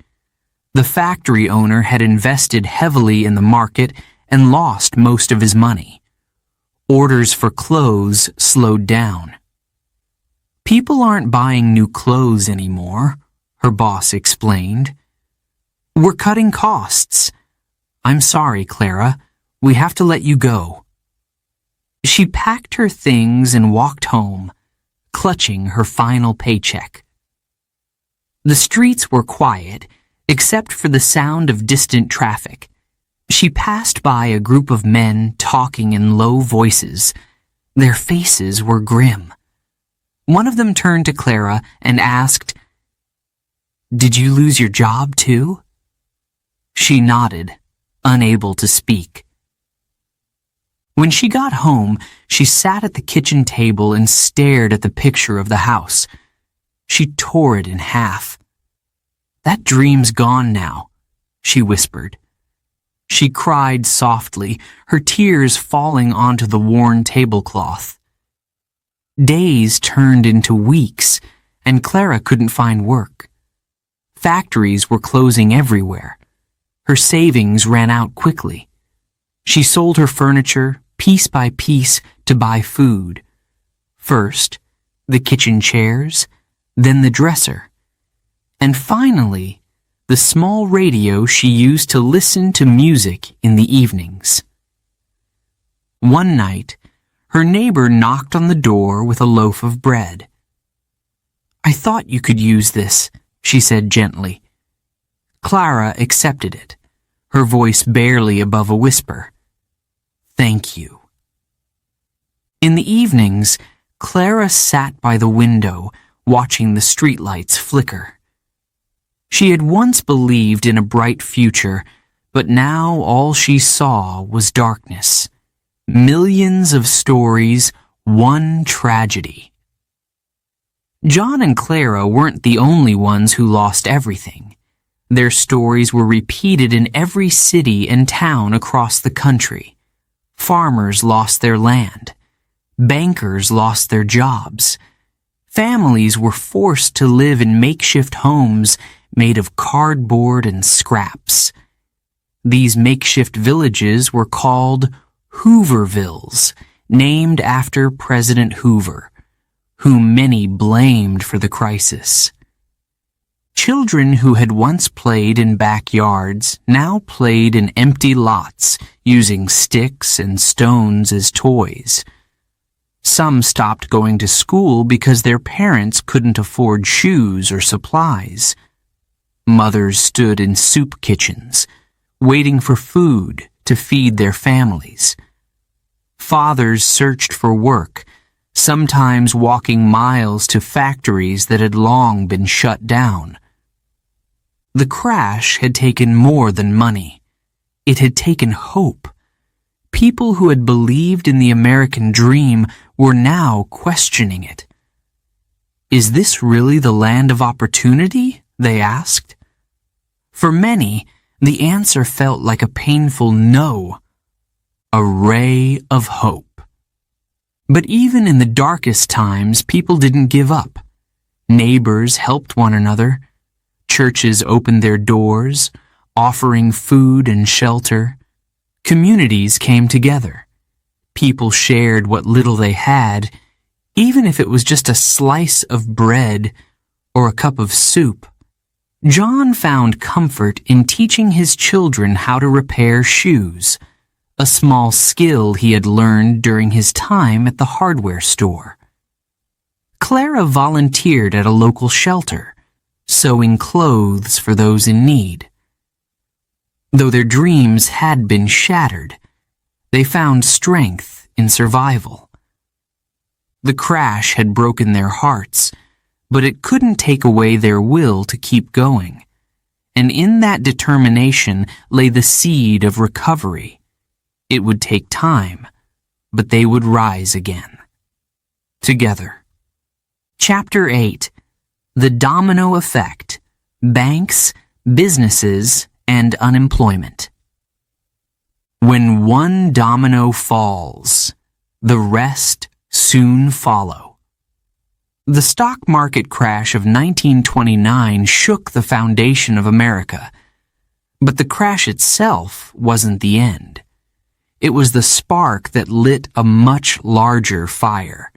The factory owner had invested heavily in the market and lost most of his money. Orders for clothes slowed down. "People aren't buying new clothes anymore," her boss explained. "We're cutting costs. I'm sorry, Clara. We have to let you go." She packed her things and walked home, clutching her final paycheck. The streets were quiet, except for the sound of distant traffic. She passed by a group of men talking in low voices. Their faces were grim. One of them turned to Clara and asked, "Did you lose your job too?" She nodded, unable to speak. When she got home, she sat at the kitchen table and stared at the picture of the house. She tore it in half. "That dream's gone now," she whispered. She cried softly, her tears falling onto the worn tablecloth. Days turned into weeks, and Clara couldn't find work. Factories were closing everywhere. Her savings ran out quickly. She sold her furniture, piece by piece, to buy food. First, the kitchen chairs, then the dresser, and finally, the small radio she used to listen to music in the evenings. One night, her neighbor knocked on the door with a loaf of bread. "I thought you could use this," she said gently. Clara accepted it, her voice barely above a whisper. "Thank you." In the evenings, Clara sat by the window, watching the streetlights flicker. She had once believed in a bright future, but now all she saw was darkness. Millions of stories, one tragedy. John and Clara weren't the only ones who lost everything. Their stories were repeated in every city and town across the country. Farmers lost their land. Bankers lost their jobs. Families were forced to live in makeshift homes made of cardboard and scraps. These makeshift villages were called Hoovervilles, named after President Hoover, whom many blamed for the crisis. Children who had once played in backyards now played in empty lots, using sticks and stones as toys. Some stopped going to school because their parents couldn't afford shoes or supplies. Mothers stood in soup kitchens, waiting for food to feed their families. Fathers searched for work, sometimes walking miles to factories that had long been shut down. The crash had taken more than money. It had taken hope. People who had believed in the American dream were now questioning it. "Is this really the land of opportunity?" they asked. For many, the answer felt like a painful no, a ray of hope. But even in the darkest times, people didn't give up. Neighbors helped one another. Churches opened their doors, offering food and shelter. Communities came together. People shared what little they had, even if it was just a slice of bread or a cup of soup. John found comfort in teaching his children how to repair shoes, a small skill he had learned during his time at the hardware store. Clara volunteered at a local shelter, sewing clothes for those in need. Though their dreams had been shattered, they found strength in survival. The crash had broken their hearts, but it couldn't take away their will to keep going. And in that determination lay the seed of recovery. It would take time, but they would rise again. Together. Chapter 8. The Domino Effect. Banks, Businesses, and Unemployment. When one domino falls, the rest soon follow. The stock market crash of 1929 shook the foundation of America, but the crash itself wasn't the end. It was the spark that lit a much larger fire.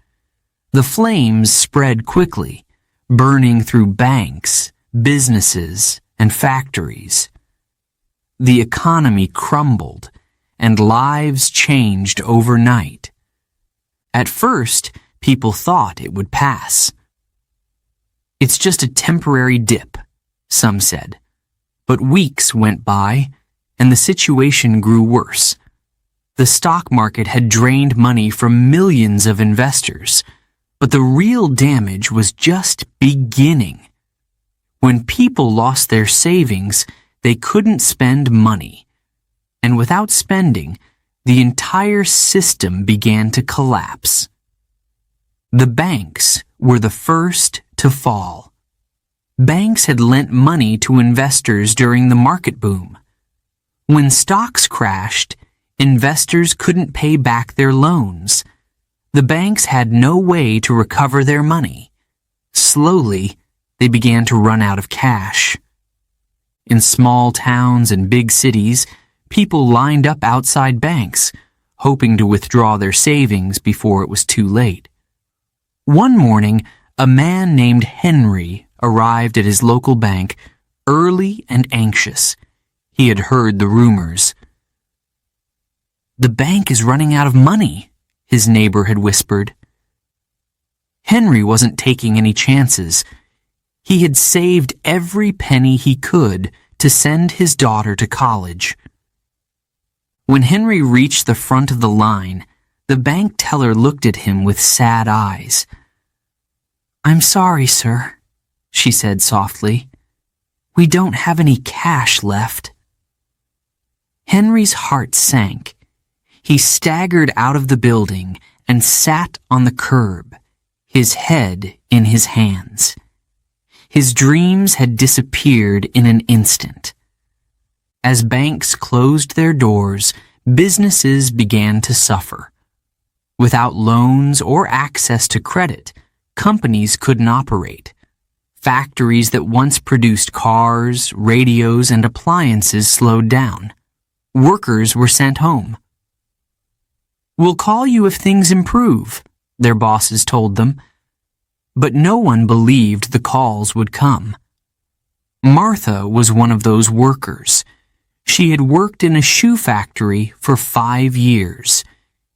The flames spread quickly, burning through banks, businesses, and factories. The economy crumbled, and lives changed overnight. At first, people thought it would pass. "It's just a temporary dip," some said. But weeks went by, and the situation grew worse. The stock market had drained money from millions of investors, but the real damage was just beginning. When people lost their savings, they couldn't spend money. And without spending, the entire system began to collapse. The banks were the first to fall. Banks had lent money to investors during the market boom. When stocks crashed, investors couldn't pay back their loans. The banks had no way to recover their money. Slowly, they began to run out of cash. In small towns and big cities, people lined up outside banks, hoping to withdraw their savings before it was too late. One morning, a man named Henry arrived at his local bank, early and anxious. He had heard the rumors. "The bank is running out of money," his neighbor had whispered. Henry wasn't taking any chances. He had saved every penny he could to send his daughter to college. When Henry reached the front of the line, the bank teller looked at him with sad eyes. "I'm sorry, sir," she said softly. "We don't have any cash left." Henry's heart sank. He staggered out of the building and sat on the curb, his head in his hands. His dreams had disappeared in an instant. As banks closed their doors, businesses began to suffer. Without loans or access to credit, companies couldn't operate. Factories that once produced cars, radios, and appliances slowed down. Workers were sent home. "We'll call you if things improve," their bosses told them. But no one believed the calls would come. Martha was one of those workers. She had worked in a shoe factory for 5 years.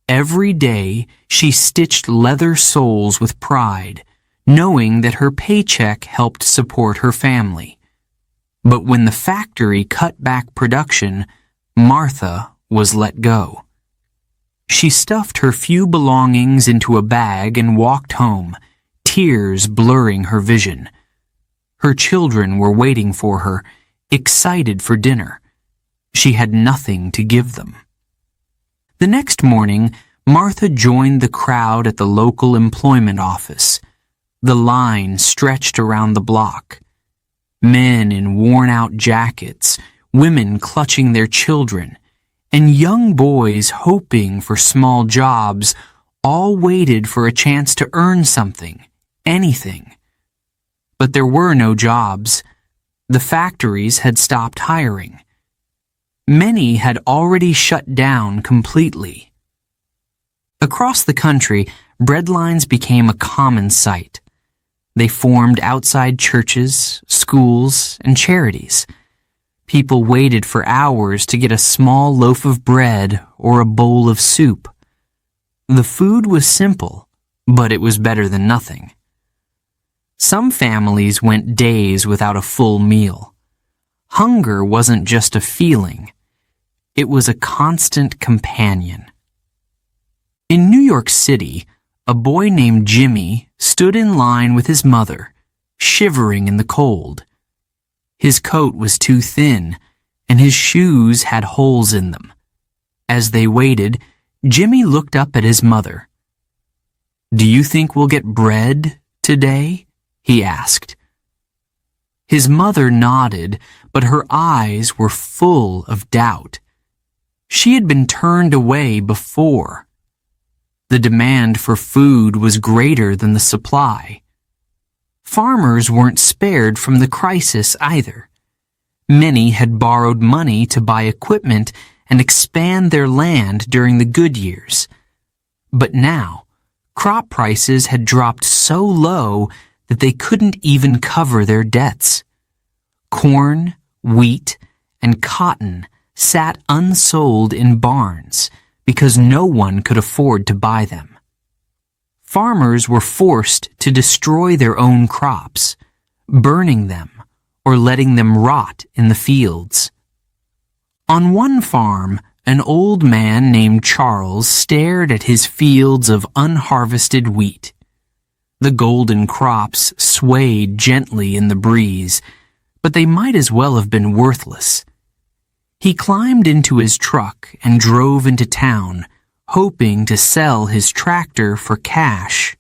Every day, she stitched leather soles with pride, knowing that her paycheck helped support her family. But when the factory cut back production, Martha was let go. She stuffed her few belongings into a bag and walked home, tears blurring her vision. Her children were waiting for her, excited for dinner. She had nothing to give them. The next morning, Martha joined the crowd at the local employment office. The line stretched around the block. Men in worn-out jackets, women clutching their children, and young boys hoping for small jobs all waited for a chance to earn something, anything. But there were no jobs. The factories had stopped hiring. Many had already shut down completely. Across the country, bread lines became a common sight. They formed outside churches, schools, and charities. People waited for hours to get a small loaf of bread or a bowl of soup. The food was simple, but it was better than nothing. Some families went days without a full meal. Hunger wasn't just a feeling. It was a constant companion. In New York City, a boy named Jimmy stood in line with his mother, shivering in the cold. His coat was too thin, and his shoes had holes in them. As they waited, Jimmy looked up at his mother. "Do you think we'll get bread today?" he asked. His mother nodded, but her eyes were full of doubt. She had been turned away before. The demand for food was greater than the supply. Farmers weren't spared from the crisis either. Many had borrowed money to buy equipment and expand their land during the good years. But now, crop prices had dropped so low that they couldn't even cover their debts. Corn, wheat, and cotton sat unsold in barns because no one could afford to buy them. Farmers were forced to destroy their own crops, burning them or letting them rot in the fields. On one farm, an old man named Charles stared at his fields of unharvested wheat. The golden crops swayed gently in the breeze, but they might as well have been worthless. He climbed into his truck and drove into town, hoping to sell his tractor for cash.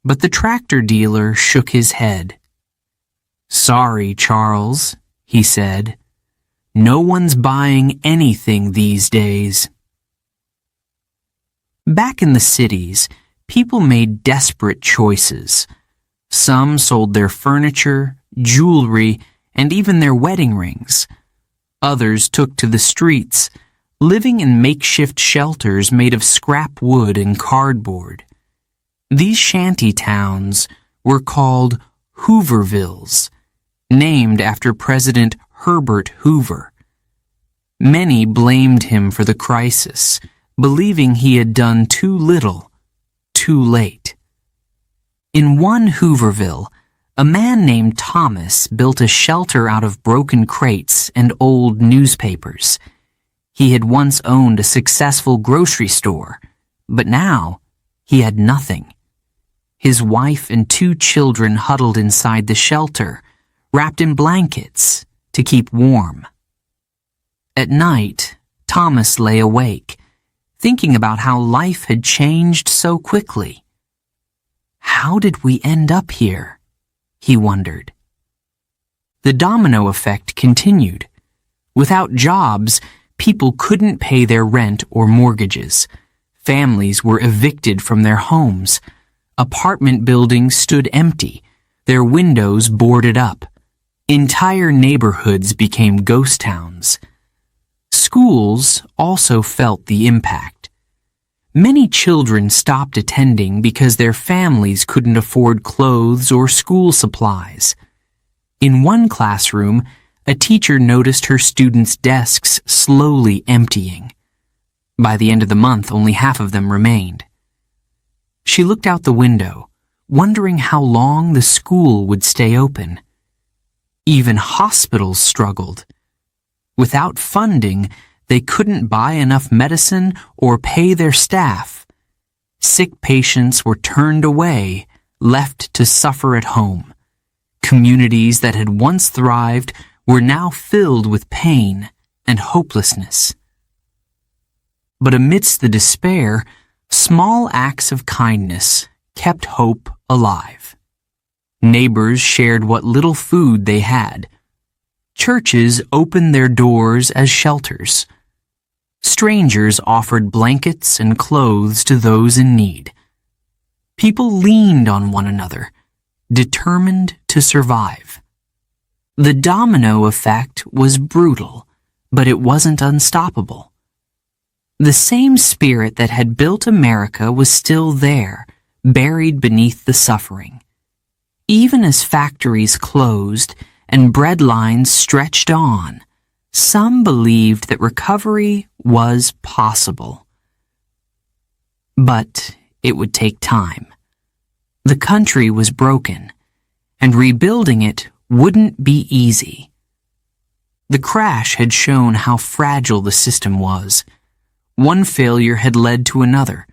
But the tractor dealer shook his head. "Sorry, Charles," he said. "No one's buying anything these days." Back in the cities, people made desperate choices. Some sold their furniture, jewelry, and even their wedding rings. Others took to the streets, living in makeshift shelters made of scrap wood and cardboard. These shanty towns were called Hoovervilles, named after President Herbert Hoover. Many blamed him for the crisis, believing he had done too little, too late. In one Hooverville, a man named Thomas built a shelter out of broken crates and old newspapers. He had once owned a successful grocery store, but now he had nothing. His wife and 2 children huddled inside the shelter, wrapped in blankets to keep warm. At night, Thomas lay awake, thinking about how life had changed so quickly. How did we end up here? He wondered. The domino effect continued. Without jobs, people couldn't pay their rent or mortgages. Families were evicted from their homes. Apartment buildings stood empty, their windows boarded up. Entire neighborhoods became ghost towns. Schools also felt the impact. Many children stopped attending because their families couldn't afford clothes or school supplies. In one classroom, a teacher noticed her students' desks slowly emptying. By the end of the month, only half of them remained. She looked out the window, wondering how long the school would stay open. Even hospitals struggled. Without funding, they couldn't buy enough medicine or pay their staff. Sick patients were turned away, left to suffer at home. Communities that had once thrived were now filled with pain and hopelessness. But amidst the despair, small acts of kindness kept hope alive. Neighbors shared what little food they had. Churches opened their doors as shelters. Strangers offered blankets and clothes to those in need. People leaned on one another, determined to survive. The domino effect was brutal, but it wasn't unstoppable. The same spirit that had built America was still there, buried beneath the suffering. Even as factories closed and bread lines stretched on, some believed that recovery was possible. But it would take time. The country was broken, and rebuilding it wouldn't be easy. The crash had shown how fragile the system was. One failure had led to another,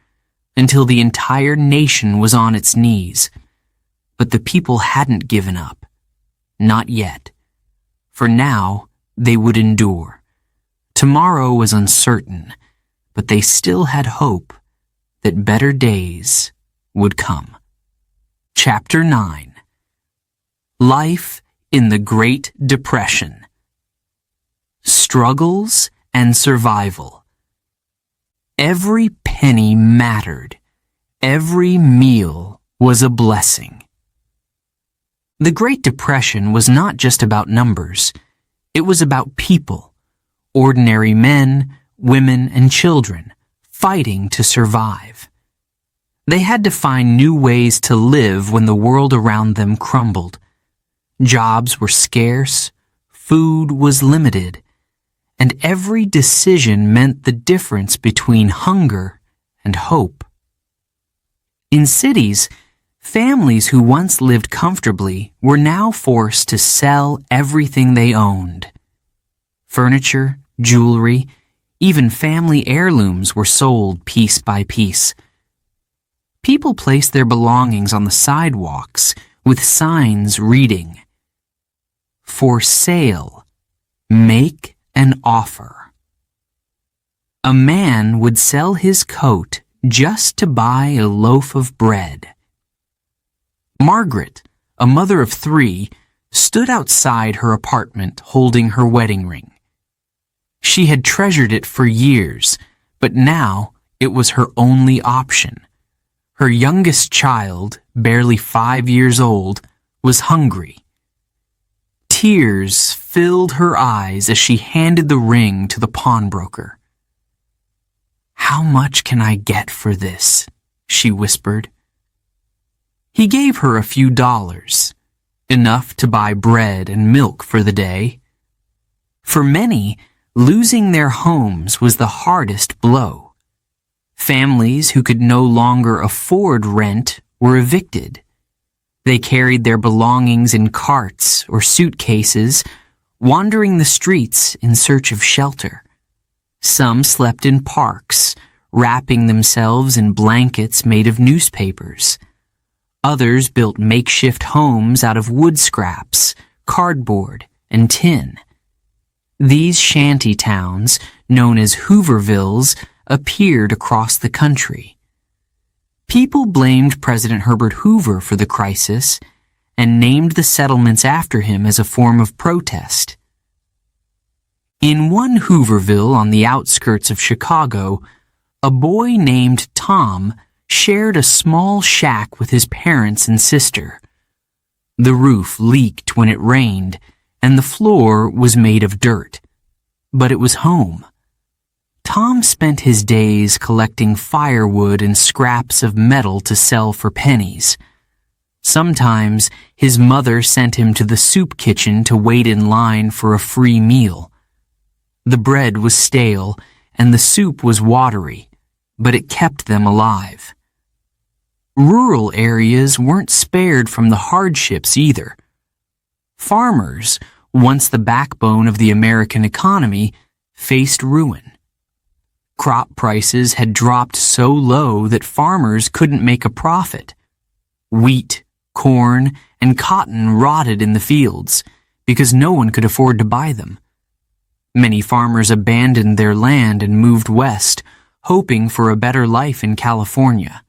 until the entire nation was on its knees. But the people hadn't given up. Not yet. For now, they would endure. Tomorrow was uncertain, but they still had hope that better days would come. Chapter 9. Life in the Great Depression. Struggles and survival. Every penny mattered. Every meal was a blessing. The Great Depression was not just about numbers. It was about people, ordinary men, women, and children, fighting to survive. They had to find new ways to live when the world around them crumbled. Jobs were scarce, food was limited, and every decision meant the difference between hunger and hope. In cities, families who once lived comfortably were now forced to sell everything they owned. Furniture, jewelry, even family heirlooms were sold piece by piece. People placed their belongings on the sidewalks with signs reading, "For sale, make an offer." A man would sell his coat just to buy a loaf of bread. Margaret, a mother of 3, stood outside her apartment holding her wedding ring. She had treasured it for years, but now it was her only option. Her youngest child, barely 5 years old, was hungry. Tears filled her eyes as she handed the ring to the pawnbroker. "How much can I get for this?" she whispered. He gave her a few dollars, enough to buy bread and milk for the day. For many, losing their homes was the hardest blow. Families who could no longer afford rent were evicted. They carried their belongings in carts or suitcases, wandering the streets in search of shelter. Some slept in parks, wrapping themselves in blankets made of newspapers. Others built makeshift homes out of wood scraps, cardboard, and tin. These shanty towns, known as Hoovervilles, appeared across the country. People blamed President Herbert Hoover for the crisis and named the settlements after him as a form of protest. In one Hooverville on the outskirts of Chicago, a boy named Tom shared a small shack with his parents and sister. The roof leaked when it rained, and the floor was made of dirt. But it was home. Tom spent his days collecting firewood and scraps of metal to sell for pennies. Sometimes his mother sent him to the soup kitchen to wait in line for a free meal. The bread was stale and the soup was watery, but it kept them alive. Rural areas weren't spared from the hardships either. Farmers, once the backbone of the American economy, faced ruin. Crop prices had dropped so low that farmers couldn't make a profit. Wheat, corn, and cotton rotted in the fields because no one could afford to buy them. Many farmers abandoned their land and moved west, hoping for a better life in California.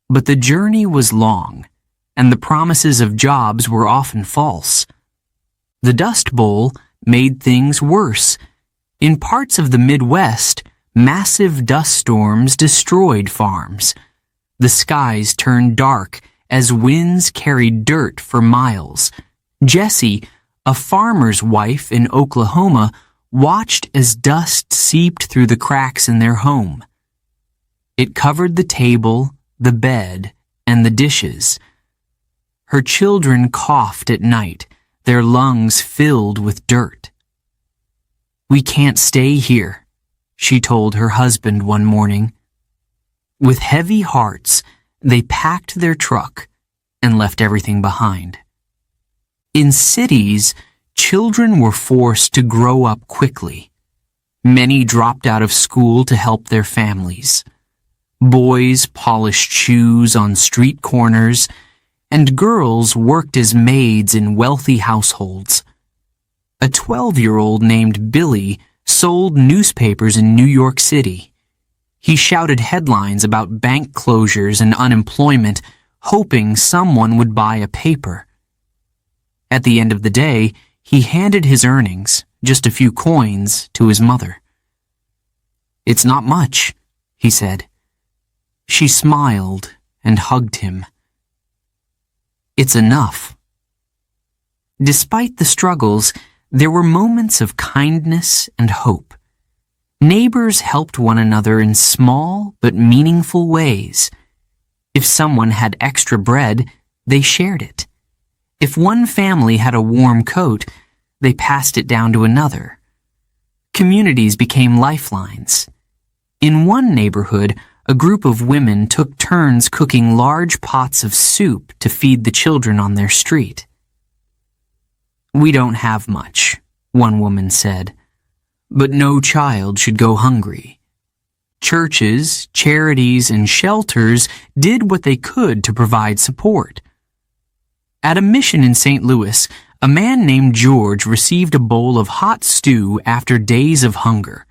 But the journey was long, and the promises of jobs were often false. The Dust Bowl made things worse. In parts of the Midwest, massive dust storms destroyed farms. The skies turned dark as winds carried dirt for miles. Jessie, a farmer's wife in Oklahoma, watched as dust seeped through the cracks in their home. It covered the table, the bed, and the dishes. Her children coughed at night, their lungs filled with dirt. "We can't stay here," she told her husband one morning. With heavy hearts, they packed their truck and left everything behind. In cities, children were forced to grow up quickly. Many dropped out of school to help their families. Boys polished shoes on street corners, and girls worked as maids in wealthy households. A 12-year-old named Billy sold newspapers in New York City. He shouted headlines about bank closures and unemployment, hoping someone would buy a paper. At the end of the day, he handed his earnings, just a few coins, to his mother. "It's not much," he said. She smiled and hugged him. "It's enough." Despite the struggles, there were moments of kindness and hope. Neighbors helped one another in small but meaningful ways. If someone had extra bread, they shared it. If one family had a warm coat, they passed it down to another. Communities became lifelines. In one neighborhood, a group of women took turns cooking large pots of soup to feed the children on their street. "We don't have much," one woman said, "but no child should go hungry." Churches, charities, and shelters did what they could to provide support. At a mission in St. Louis, a man named George received a bowl of hot stew after days of hunger.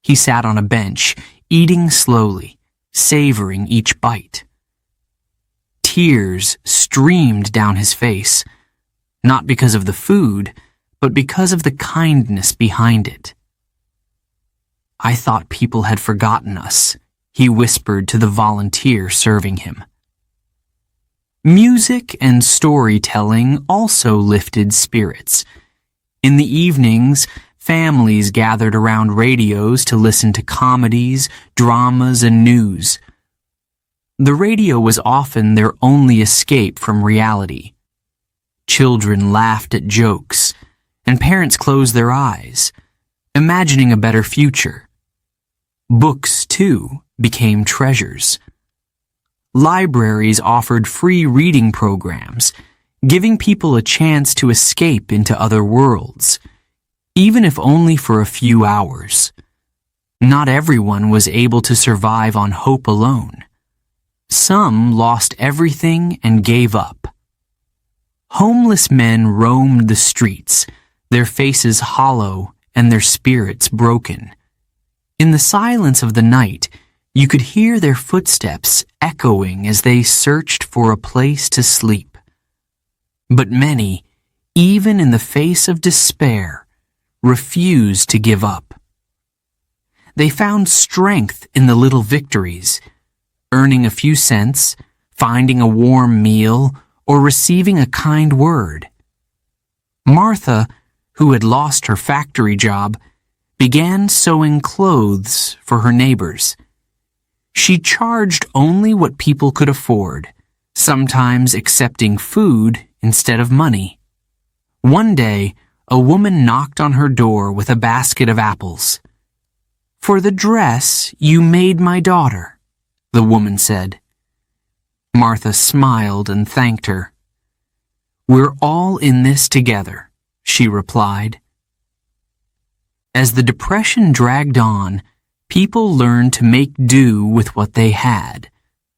He sat on a bench, eating slowly, savoring each bite. Tears streamed down his face, not because of the food, but because of the kindness behind it. "I thought people had forgotten us," he whispered to the volunteer serving him. Music and storytelling also lifted spirits. In the evenings, families gathered around radios to listen to comedies, dramas, and news. The radio was often their only escape from reality. Children laughed at jokes, and parents closed their eyes, imagining a better future. Books, too, became treasures. Libraries offered free reading programs, giving people a chance to escape into other worlds, even if only for a few hours. Not everyone was able to survive on hope alone. Some lost everything and gave up. Homeless men roamed the streets, their faces hollow and their spirits broken. In the silence of the night, you could hear their footsteps echoing as they searched for a place to sleep. But many, even in the face of despair, refused to give up. They found strength in the little victories, earning a few cents, finding a warm meal, or receiving a kind word. Martha, who had lost her factory job, began sewing clothes for her neighbors. She charged only what people could afford, sometimes accepting food instead of money. One day, a woman knocked on her door with a basket of apples. "For the dress you made my daughter," the woman said. Martha smiled and thanked her. "We're all in this together," she replied. As the Depression dragged on, people learned to make do with what they had.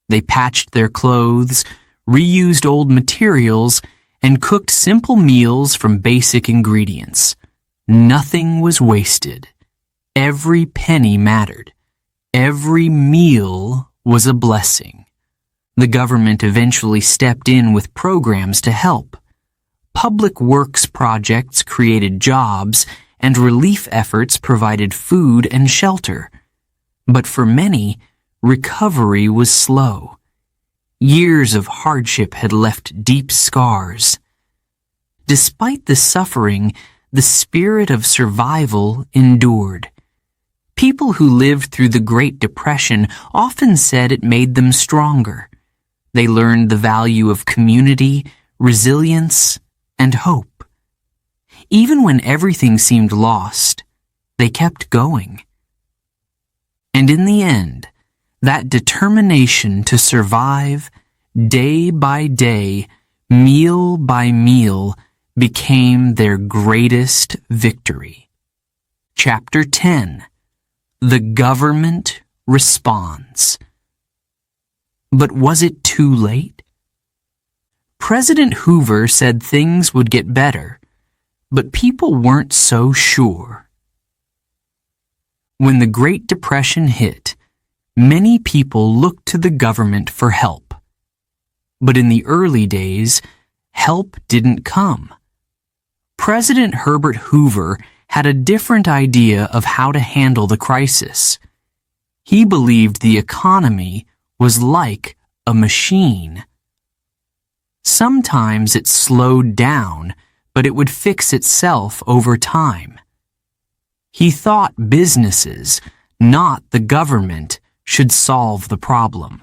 They patched their clothes, reused old materials, and cooked simple meals from basic ingredients. Nothing was wasted. Every penny mattered. Every meal was a blessing. The government eventually stepped in with programs to help. Public works projects created jobs, and relief efforts provided food and shelter. But for many, recovery was slow. Years of hardship had left deep scars. Despite the suffering, the spirit of survival endured. People who lived through the Great Depression often said it made them stronger. They learned the value of community, resilience, and hope. Even when everything seemed lost, they kept going. And in the end, that determination to survive, day by day, meal by meal, became their greatest victory. Chapter 10. The Government Responds. But was it too late? President Hoover said things would get better, but people weren't so sure. When the Great Depression hit, many people looked to the government for help. But in the early days, help didn't come. President Herbert Hoover had a different idea of how to handle the crisis. He believed the economy was like a machine. Sometimes it slowed down, but it would fix itself over time. He thought businesses, not the government, should solve the problem.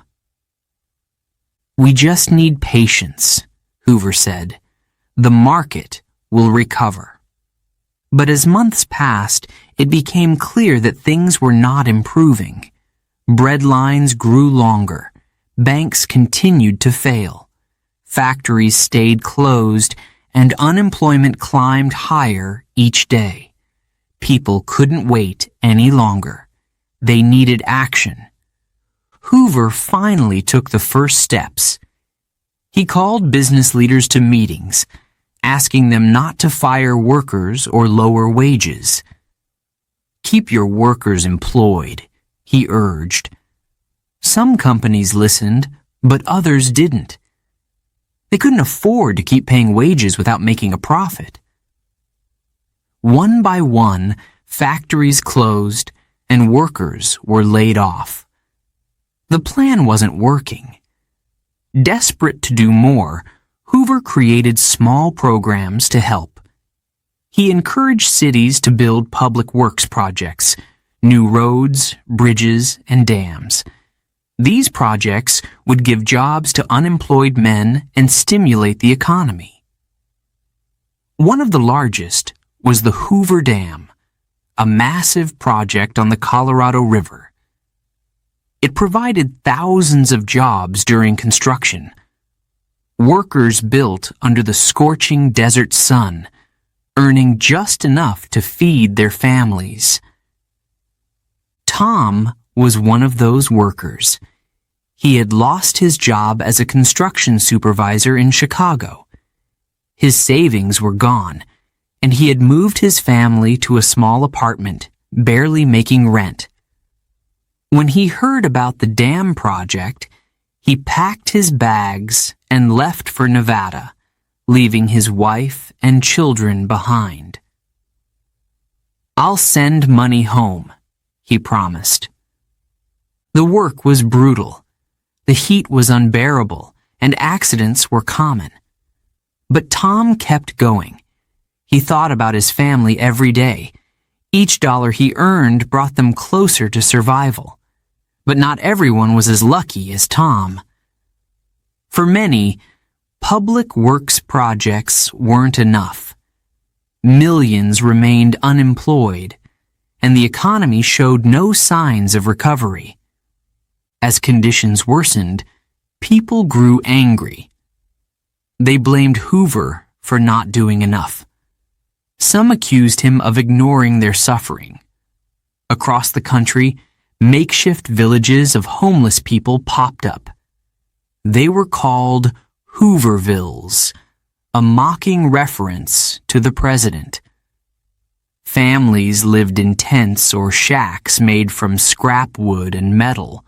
"We just need patience," Hoover said. "The market will recover." But as months passed, it became clear that things were not improving. Bread lines grew longer. Banks continued to fail. Factories stayed closed, and unemployment climbed higher each day. People couldn't wait any longer. They needed action. Hoover finally took the first steps. He called business leaders to meetings, asking them not to fire workers or lower wages. "Keep your workers employed," he urged. Some companies listened, but others didn't. They couldn't afford to keep paying wages without making a profit. One by one, factories closed and workers were laid off. The plan wasn't working. Desperate to do more, Hoover created small programs to help. He encouraged cities to build public works projects, new roads, bridges, and dams. These projects would give jobs to unemployed men and stimulate the economy. One of the largest was the Hoover Dam, a massive project on the Colorado River. It provided thousands of jobs during construction. Workers built under the scorching desert sun, earning just enough to feed their families. Tom was one of those workers. He had lost his job as a construction supervisor in Chicago. His savings were gone, and he had moved his family to a small apartment, barely making rent. When he heard about the dam project, he packed his bags and left for Nevada, leaving his wife and children behind. "I'll send money home," he promised. The work was brutal. The heat was unbearable, and accidents were common. But Tom kept going. He thought about his family every day. Each dollar he earned brought them closer to survival. But not everyone was as lucky as Tom. For many, public works projects weren't enough. Millions remained unemployed, and the economy showed no signs of recovery. As conditions worsened, people grew angry. They blamed Hoover for not doing enough. Some accused him of ignoring their suffering. Across the country, makeshift villages of homeless people popped up. They were called Hoovervilles, a mocking reference to the president. Families lived in tents or shacks made from scrap wood and metal.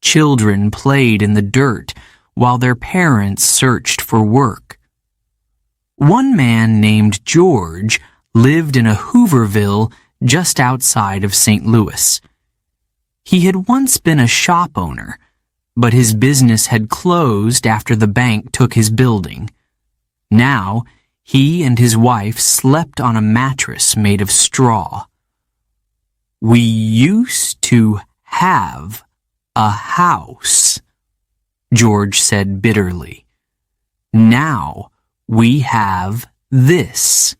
Children played in the dirt while their parents searched for work. One man named George lived in a Hooverville just outside of St. Louis. He had once been a shop owner, but his business had closed after the bank took his building. Now, he and his wife slept on a mattress made of straw. "We used to have a house," George said bitterly. "Now we have this."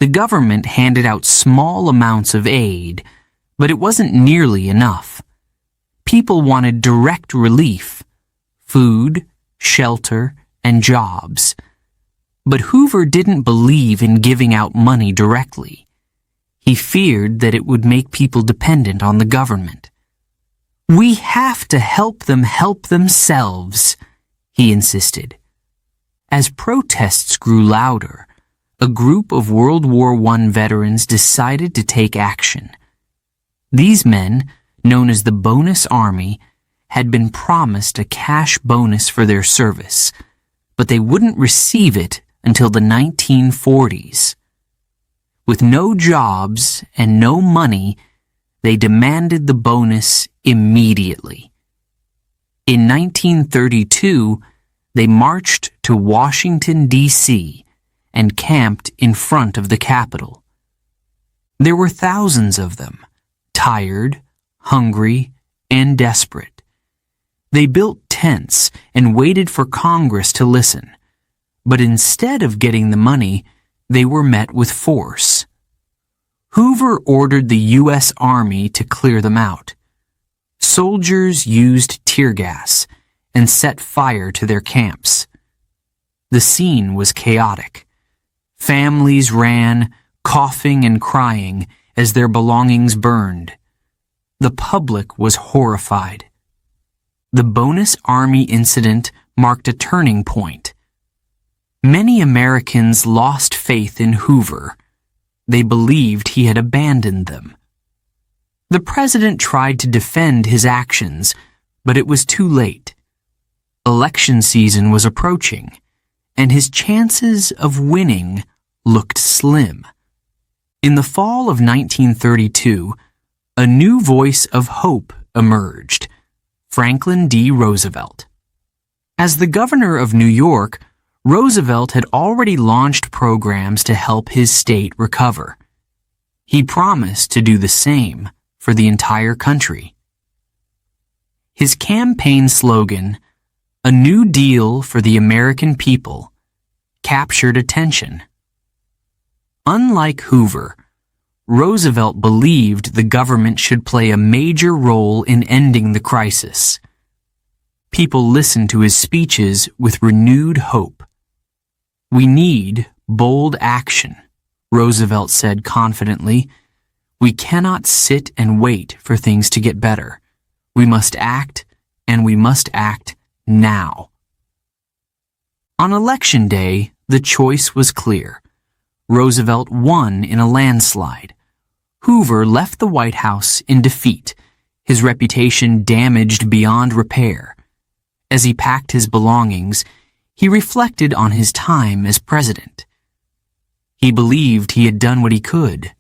The government handed out small amounts of aid, but it wasn't nearly enough. People wanted direct relief: food, shelter, and jobs. But Hoover didn't believe in giving out money directly. He feared that it would make people dependent on the government. "We have to help them help themselves," he insisted. As protests grew louder, a group of World War I veterans decided to take action. These men, known as the Bonus Army, had been promised a cash bonus for their service, but they wouldn't receive it until the 1940s. With no jobs and no money, they demanded the bonus immediately. In 1932, they marched to Washington, D.C., and camped in front of the Capitol. There were thousands of them, tired, hungry, and desperate. They built tents and waited for Congress to listen, but instead of getting the money, they were met with force. Hoover ordered the U.S. Army to clear them out. Soldiers used tear gas and set fire to their camps. The scene was chaotic. Families ran, coughing and crying as their belongings burned. The public was horrified. The Bonus Army incident marked a turning point. Many Americans lost faith in Hoover. They believed he had abandoned them. The president tried to defend his actions, but it was too late. Election season was approaching, and his chances of winning looked slim. In the fall of 1932, a new voice of hope emerged: Franklin D. Roosevelt. As the governor of New York, Roosevelt had already launched programs to help his state recover. He promised to do the same for the entire country. His campaign slogan, "A New Deal for the American People," captured attention. Unlike Hoover, Roosevelt believed the government should play a major role in ending the crisis. People listened to his speeches with renewed hope. "We need bold action," Roosevelt said confidently. "We cannot sit and wait for things to get better. We must act, and we must act now." On Election Day, the choice was clear. Roosevelt won in a landslide. Hoover left the White House in defeat, his reputation damaged beyond repair. As he packed his belongings, he reflected on his time as president. He believed he had done what he could.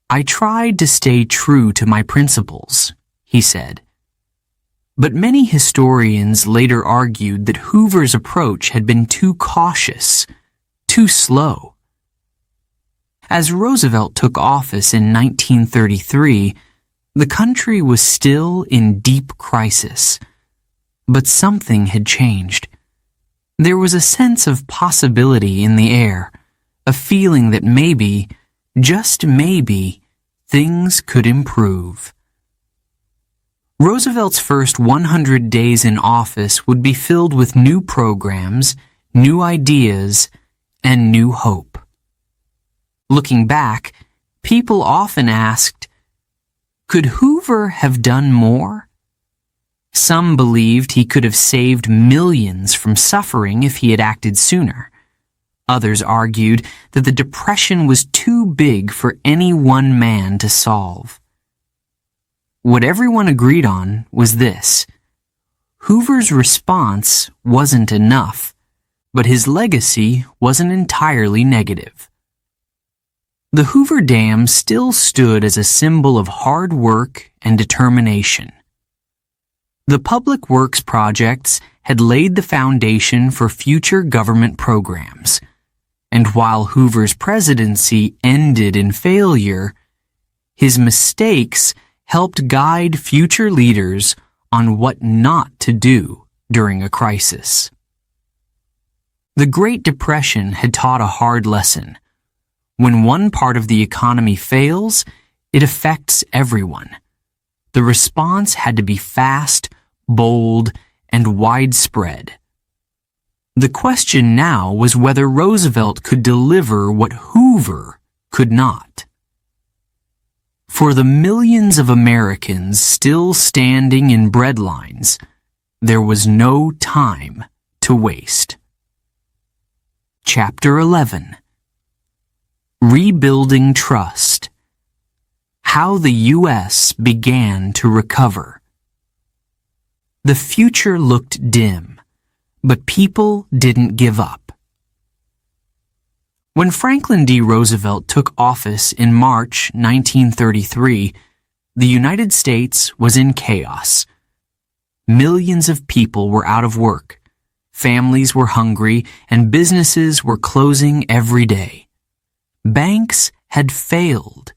"I tried to stay true to my principles," he said. But many historians later argued that Hoover's approach had been too cautious, too slow. As Roosevelt took office in 1933, the country was still in deep crisis. But something had changed. There was a sense of possibility in the air, a feeling that maybe, just maybe, things could improve. Roosevelt's first 100 days in office would be filled with new programs, new ideas, and new hope. Looking back, people often asked, could Hoover have done more? Some believed he could have saved millions from suffering if he had acted sooner. Others argued that the Depression was too big for any one man to solve. What everyone agreed on was this: Hoover's response wasn't enough, but his legacy wasn't entirely negative. The Hoover Dam still stood as a symbol of hard work and determination. The public works projects had laid the foundation for future government programs, and while Hoover's presidency ended in failure, his mistakes helped guide future leaders on what not to do during a crisis. The Great Depression had taught a hard lesson. When one part of the economy fails, it affects everyone. The response had to be fast, bold, and widespread. The question now was whether Roosevelt could deliver what Hoover could not. For the millions of Americans still standing in bread lines, there was no time to waste. Chapter 11. Rebuilding Trust. How the U.S. began to recover. The future looked dim, but people didn't give up. When Franklin D. Roosevelt took office in March 1933, the United States was in chaos. Millions of people were out of work, families were hungry, and businesses were closing every day. Banks had failed,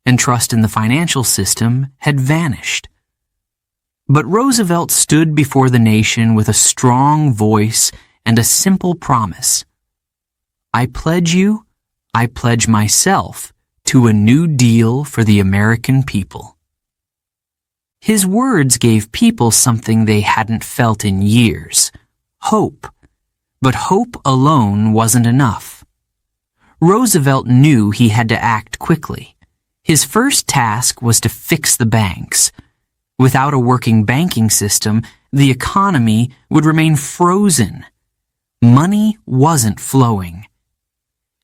and trust in the financial system had vanished. But Roosevelt stood before the nation with a strong voice and a simple promise. I pledge you, I pledge myself to a new deal for the American people. His words gave people something they hadn't felt in years: hope. But hope alone wasn't enough. Roosevelt knew he had to act quickly. His first task was to fix the banks. Without a working banking system, the economy would remain frozen. Money wasn't flowing.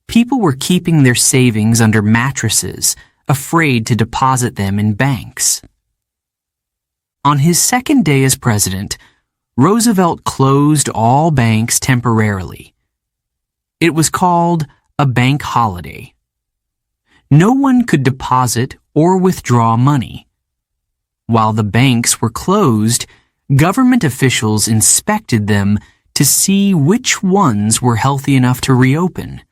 People were keeping their savings under mattresses, afraid to deposit them in banks. On his second day as president, Roosevelt closed all banks temporarily. It was called a bank holiday. No one could deposit or withdraw money. While the banks were closed, government officials inspected them to see which ones were healthy enough to reopen.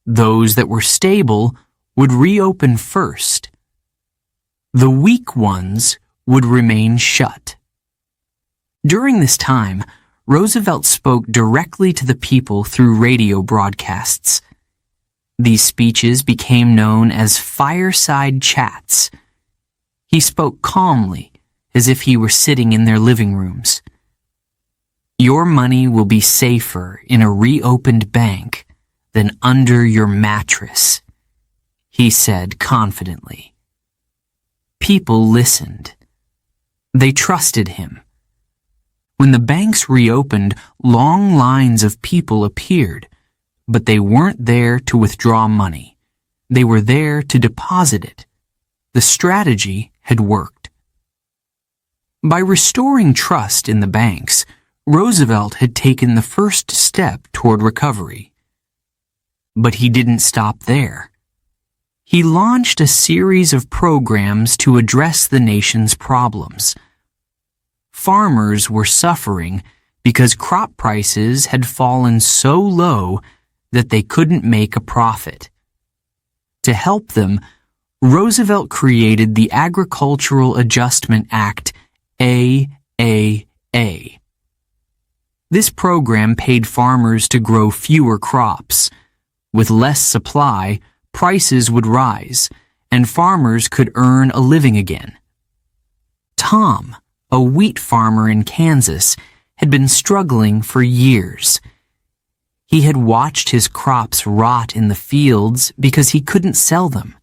Those that were stable would reopen first. The weak ones would remain shut. During this time, Roosevelt spoke directly to the people through radio broadcasts. These speeches became known as fireside chats. He spoke calmly, as if he were sitting in their living rooms. Your money will be safer in a reopened bank than under your mattress, he said confidently. People listened. They trusted him. When the banks reopened, long lines of people appeared, but they weren't there to withdraw money. They were there to deposit it. The strategy had worked. By restoring trust in the banks, Roosevelt had taken the first step toward recovery. But he didn't stop there. He launched a series of programs to address the nation's problems. Farmers were suffering because crop prices had fallen so low that they couldn't make a profit. To help them, Roosevelt created the Agricultural Adjustment Act, AAA. This program paid farmers to grow fewer crops. With less supply, prices would rise, and farmers could earn a living again. Tom, a wheat farmer in Kansas, had been struggling for years. He had watched his crops rot in the fields because he couldn't sell them.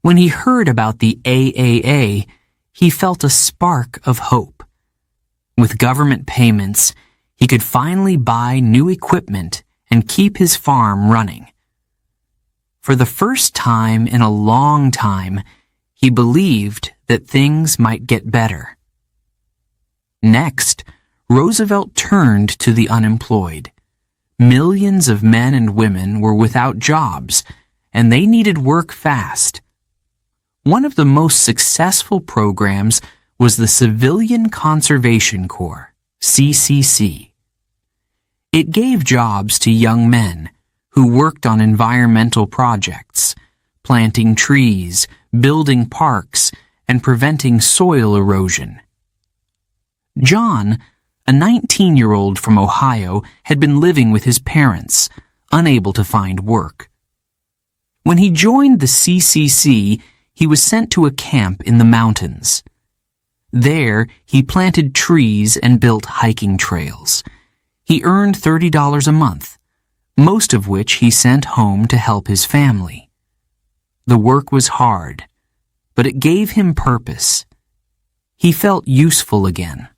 When he heard about the AAA, he felt a spark of hope. With government payments, he could finally buy new equipment and keep his farm running. For the first time in a long time, he believed that things might get better. Next, Roosevelt turned to the unemployed. Millions of men and women were without jobs, and they needed work fast. One of the most successful programs was the Civilian Conservation Corps, CCC. It gave jobs to young men who worked on environmental projects, planting trees, building parks, and preventing soil erosion. John, a 19-year-old from Ohio, had been living with his parents, unable to find work. When he joined the CCC, he was sent to a camp in the mountains. There, he planted trees and built hiking trails. He earned $30 a month, most of which he sent home to help his family. The work was hard, but it gave him purpose. He felt useful again.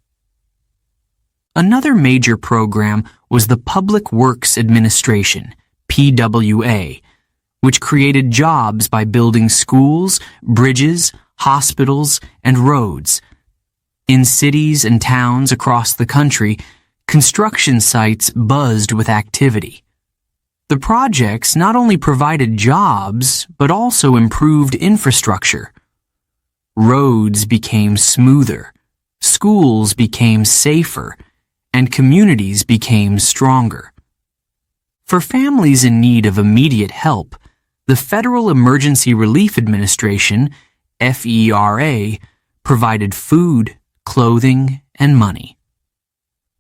Another major program was the Public Works Administration, PWA, which created jobs by building schools, bridges, hospitals, and roads. In cities and towns across the country, construction sites buzzed with activity. The projects not only provided jobs, but also improved infrastructure. Roads became smoother, schools became safer, and communities became stronger. For families in need of immediate help, the Federal Emergency Relief Administration, FERA, provided food, clothing, and money.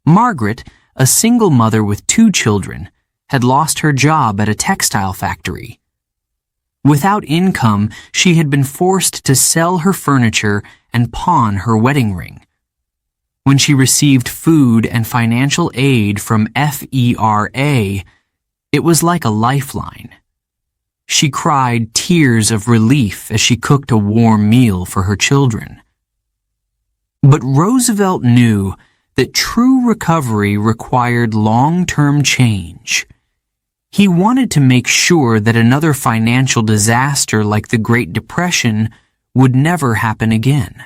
Margaret, a single mother with 2 children, had lost her job at a textile factory. Without income, she had been forced to sell her furniture and pawn her wedding ring. When she received food and financial aid from FERA, it was like a lifeline. She cried tears of relief as she cooked a warm meal for her children. But Roosevelt knew that true recovery required long-term change. He wanted to make sure that another financial disaster like the Great Depression would never happen again.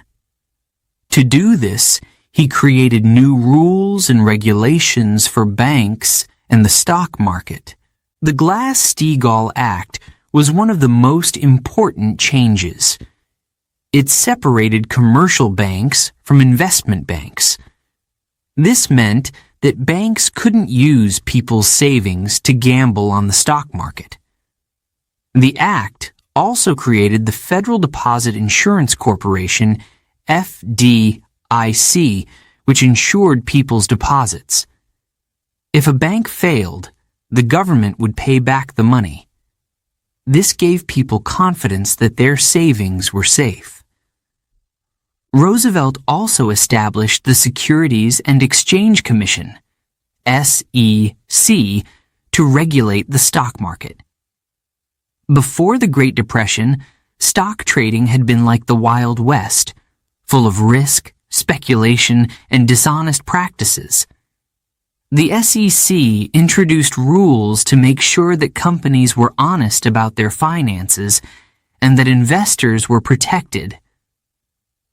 To do this, he created new rules and regulations for banks and the stock market. The Glass-Steagall Act was one of the most important changes. It separated commercial banks from investment banks. This meant that banks couldn't use people's savings to gamble on the stock market. The act also created the Federal Deposit Insurance Corporation, FDIC, which insured people's deposits. If a bank failed, the government would pay back the money. This gave people confidence that their savings were safe. Roosevelt also established the Securities and Exchange Commission, SEC, to regulate the stock market. Before the Great Depression, stock trading had been like the Wild West, full of risk, speculation, and dishonest practices. The SEC introduced rules to make sure that companies were honest about their finances and that investors were protected.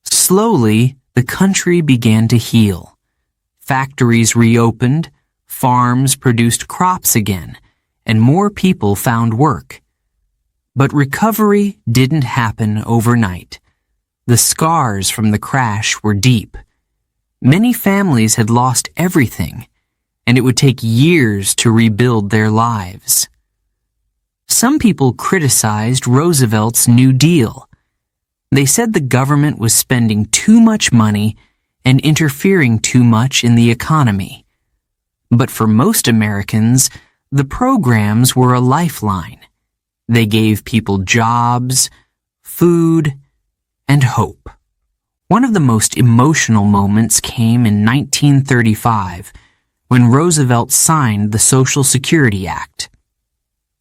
Slowly, the country began to heal. Factories reopened, farms produced crops again, and more people found work. But recovery didn't happen overnight. The scars from the crash were deep. Many families had lost everything, and it would take years to rebuild their lives. Some people criticized Roosevelt's New Deal. They said the government was spending too much money and interfering too much in the economy. But for most Americans, the programs were a lifeline. They gave people jobs, food, and hope. One of the most emotional moments came in 1935, when Roosevelt signed the Social Security Act.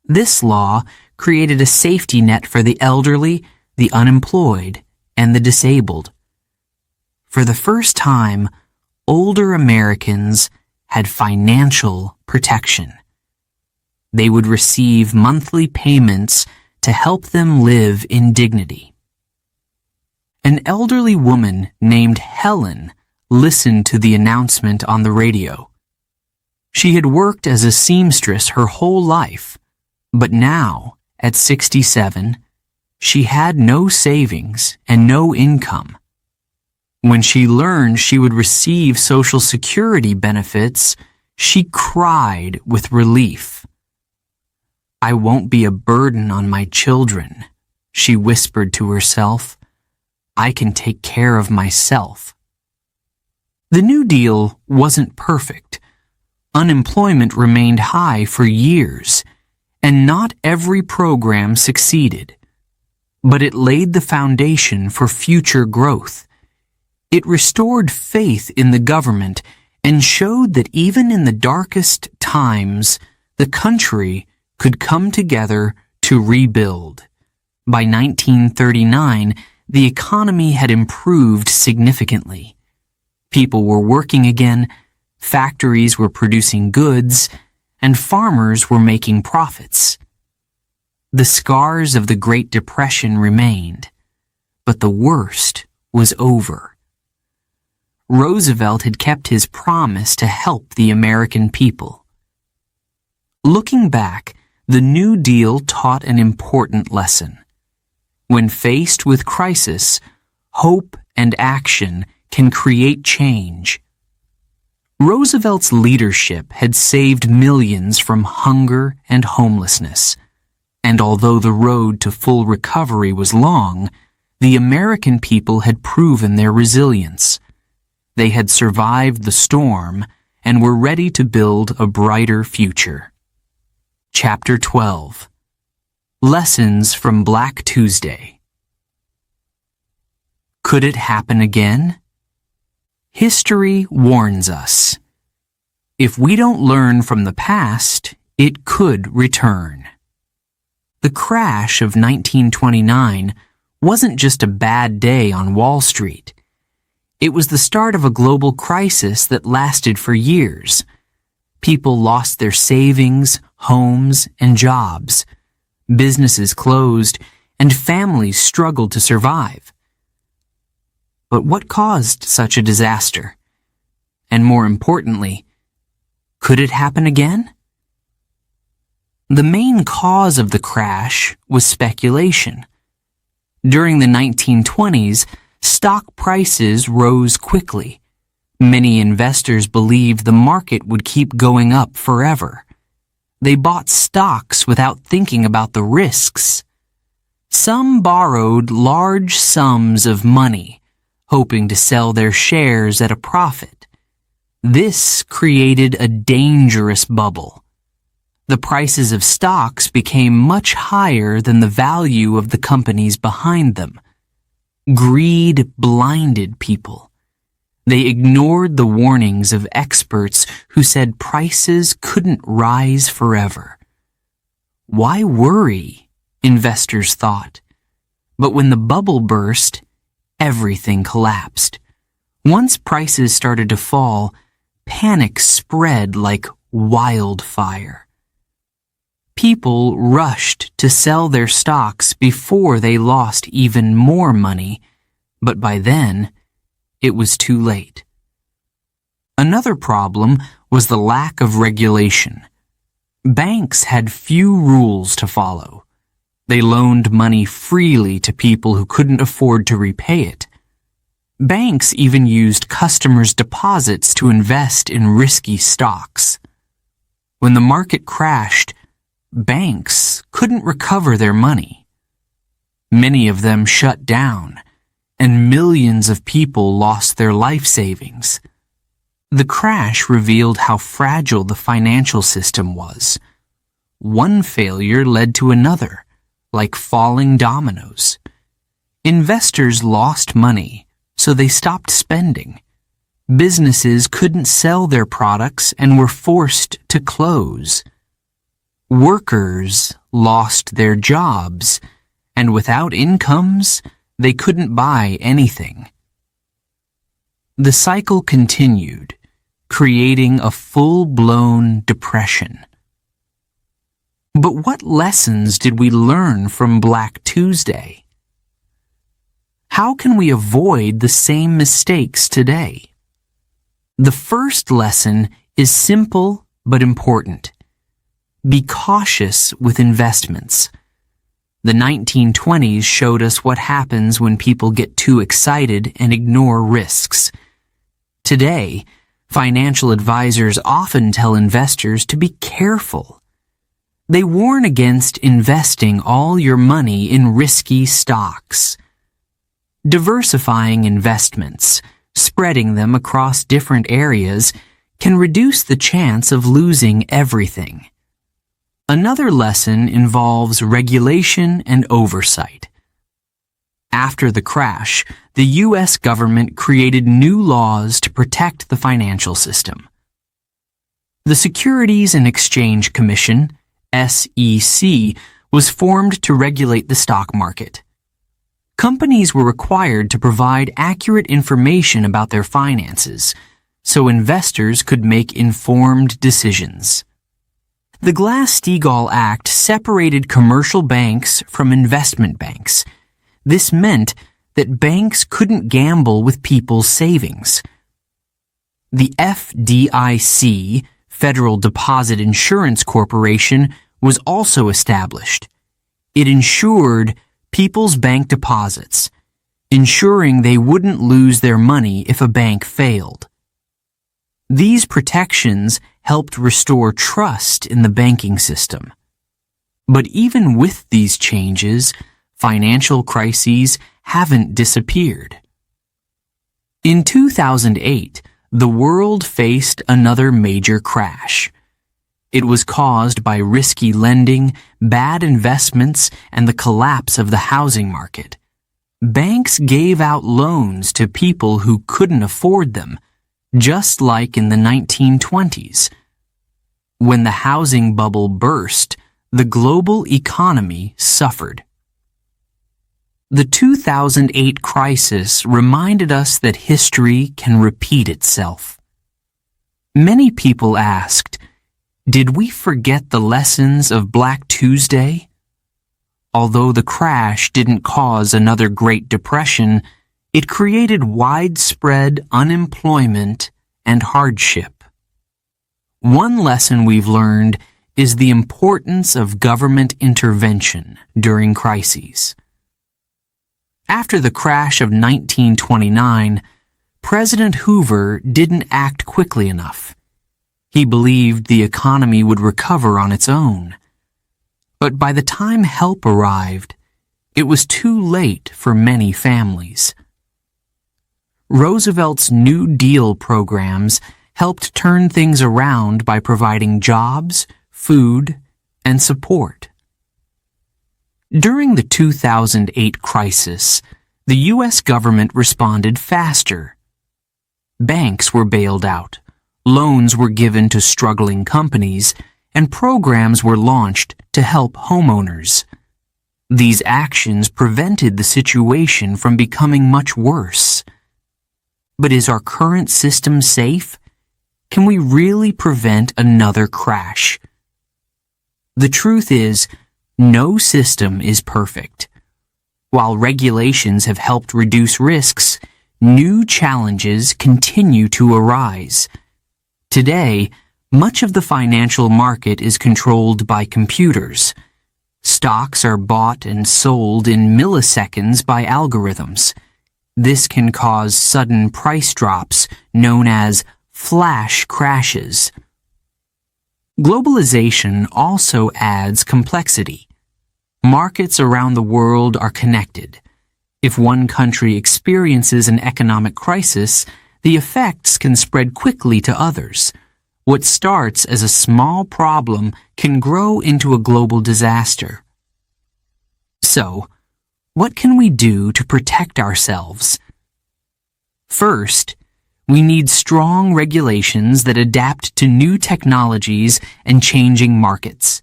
This law created a safety net for the elderly, the unemployed, and the disabled. For the first time, older Americans had financial protection. They would receive monthly payments to help them live in dignity. An elderly woman named Helen listened to the announcement on the radio. She had worked as a seamstress her whole life, but now, at 67, she had no savings and no income. When she learned she would receive Social Security benefits, she cried with relief. "I won't be a burden on my children," she whispered to herself. "I can take care of myself." The New Deal wasn't perfect. Unemployment remained high for years, and not every program succeeded. But it laid the foundation for future growth. It restored faith in the government and showed that even in the darkest times, the country could come together to rebuild. By 1939, the economy had improved significantly. People were working again, factories were producing goods, and farmers were making profits. The scars of the Great Depression remained, but the worst was over. Roosevelt had kept his promise to help the American people. Looking back, the New Deal taught an important lesson. When faced with crisis, hope and action can create change. Roosevelt's leadership had saved millions from hunger and homelessness, and although the road to full recovery was long, the American people had proven their resilience. They had survived the storm and were ready to build a brighter future. Chapter 12. Lessons from Black Tuesday. Could it happen again? History warns us. If we don't learn from the past, it could return. The crash of 1929 wasn't just a bad day on Wall Street. It was the start of a global crisis that lasted for years. People lost their savings, homes, and jobs. Businesses closed, and families struggled to survive. But what caused such a disaster? And more importantly, could it happen again? The main cause of the crash was speculation. During the 1920s, stock prices rose quickly. Many investors believed the market would keep going up forever. They bought stocks without thinking about the risks. Some borrowed large sums of money, hoping to sell their shares at a profit. This created a dangerous bubble. The prices of stocks became much higher than the value of the companies behind them. Greed blinded people. They ignored the warnings of experts who said prices couldn't rise forever. Why worry? Investors thought. But when the bubble burst, everything collapsed. Once prices started to fall, panic spread like wildfire. People rushed to sell their stocks before they lost even more money, but by then, it was too late. Another problem was the lack of regulation. Banks had few rules to follow. They loaned money freely to people who couldn't afford to repay it. Banks even used customers' deposits to invest in risky stocks. When the market crashed, banks couldn't recover their money. Many of them shut down, and millions of people lost their life savings. The crash revealed how fragile the financial system was. One failure led to another, like falling dominoes. Investors lost money, so they stopped spending. Businesses couldn't sell their products and were forced to close. Workers lost their jobs, and without incomes, they couldn't buy anything. The cycle continued, creating a full-blown depression. But what lessons did we learn from Black Tuesday? How can we avoid the same mistakes today? The first lesson is simple but important. Be cautious with investments. The 1920s showed us what happens when people get too excited and ignore risks. Today, financial advisors often tell investors to be careful. They warn against investing all your money in risky stocks. Diversifying investments, spreading them across different areas, can reduce the chance of losing everything. Another lesson involves regulation and oversight. After the crash, the U.S. government created new laws to protect the financial system. The Securities and Exchange Commission, SEC, was formed to regulate the stock market. Companies were required to provide accurate information about their finances, so investors could make informed decisions. The Glass-Steagall Act separated commercial banks from investment banks. This meant that banks couldn't gamble with people's savings. The FDIC, Federal Deposit Insurance Corporation, was also established. It insured people's bank deposits, ensuring they wouldn't lose their money if a bank failed. These protections helped restore trust in the banking system. But even with these changes, financial crises haven't disappeared. In 2008, the world faced another major crash. It was caused by risky lending, bad investments, and the collapse of the housing market. Banks gave out loans to people who couldn't afford them, just like in the 1920s. When the housing bubble burst, the global economy suffered. The 2008 crisis reminded us that history can repeat itself. Many people asked, did we forget the lessons of Black Tuesday? Although the crash didn't cause another Great Depression, it created widespread unemployment and hardship. One lesson we've learned is the importance of government intervention during crises. After the crash of 1929, President Hoover didn't act quickly enough. He believed the economy would recover on its own. But by the time help arrived, it was too late for many families. Roosevelt's New Deal programs helped turn things around by providing jobs, food, and support. During the 2008 crisis, the U.S. government responded faster. Banks were bailed out, loans were given to struggling companies, and programs were launched to help homeowners. These actions prevented the situation from becoming much worse. But is our current system safe? Can we really prevent another crash? The truth is, no system is perfect. While regulations have helped reduce risks, new challenges continue to arise. Today, much of the financial market is controlled by computers. Stocks are bought and sold in milliseconds by algorithms. This can cause sudden price drops known as flash crashes. Globalization also adds complexity. Markets around the world are connected. If one country experiences an economic crisis, the effects can spread quickly to others. What starts as a small problem can grow into a global disaster. So, what can we do to protect ourselves? First, we need strong regulations that adapt to new technologies and changing markets.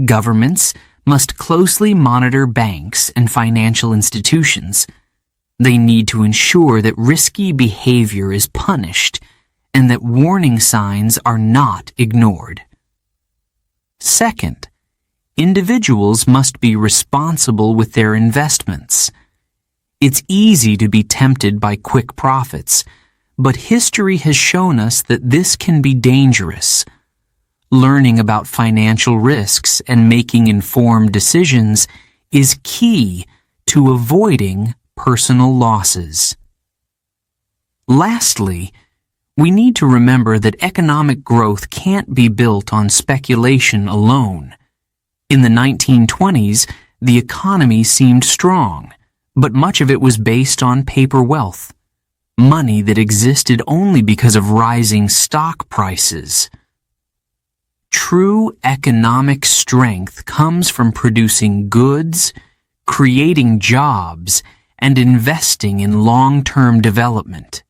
Governments must closely monitor banks and financial institutions. They need to ensure that risky behavior is punished and that warning signs are not ignored. Second, individuals must be responsible with their investments. It's easy to be tempted by quick profits, but history has shown us that this can be dangerous. Learning about financial risks and making informed decisions is key to avoiding personal losses. Lastly, we need to remember that economic growth can't be built on speculation alone. In the 1920s, the economy seemed strong, but much of it was based on paper wealth, money that existed only because of rising stock prices. True economic strength comes from producing goods, creating jobs, and investing in long-term development.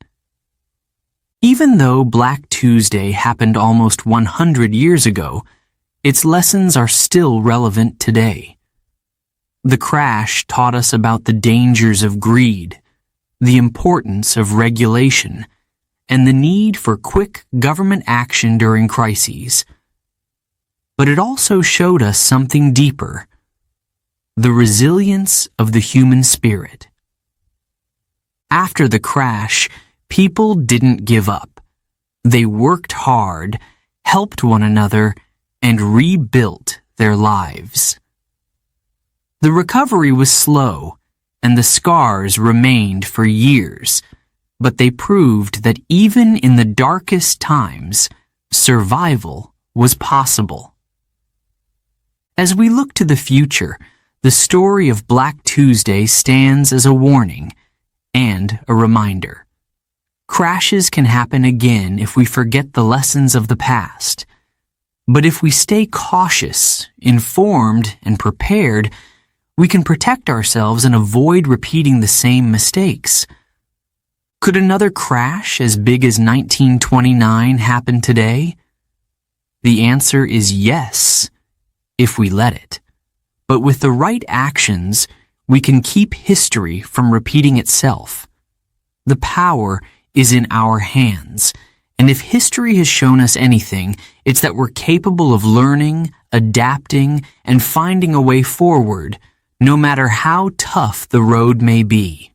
Even though Black Tuesday happened almost 100 years ago, its lessons are still relevant today. The crash taught us about the dangers of greed, the importance of regulation, and the need for quick government action during crises. But it also showed us something deeper: the resilience of the human spirit. After the crash, people didn't give up. They worked hard, helped one another, and rebuilt their lives. The recovery was slow, and the scars remained for years, but they proved that even in the darkest times, survival was possible. As we look to the future, the story of Black Tuesday stands as a warning and a reminder. Crashes can happen again if we forget the lessons of the past. But if we stay cautious, informed, and prepared, we can protect ourselves and avoid repeating the same mistakes. Could another crash as big as 1929 happen today? The answer is yes, if we let it. But with the right actions, we can keep history from repeating itself. The power is in our hands, and if history has shown us anything, it's that we're capable of learning, adapting, and finding a way forward, no matter how tough the road may be.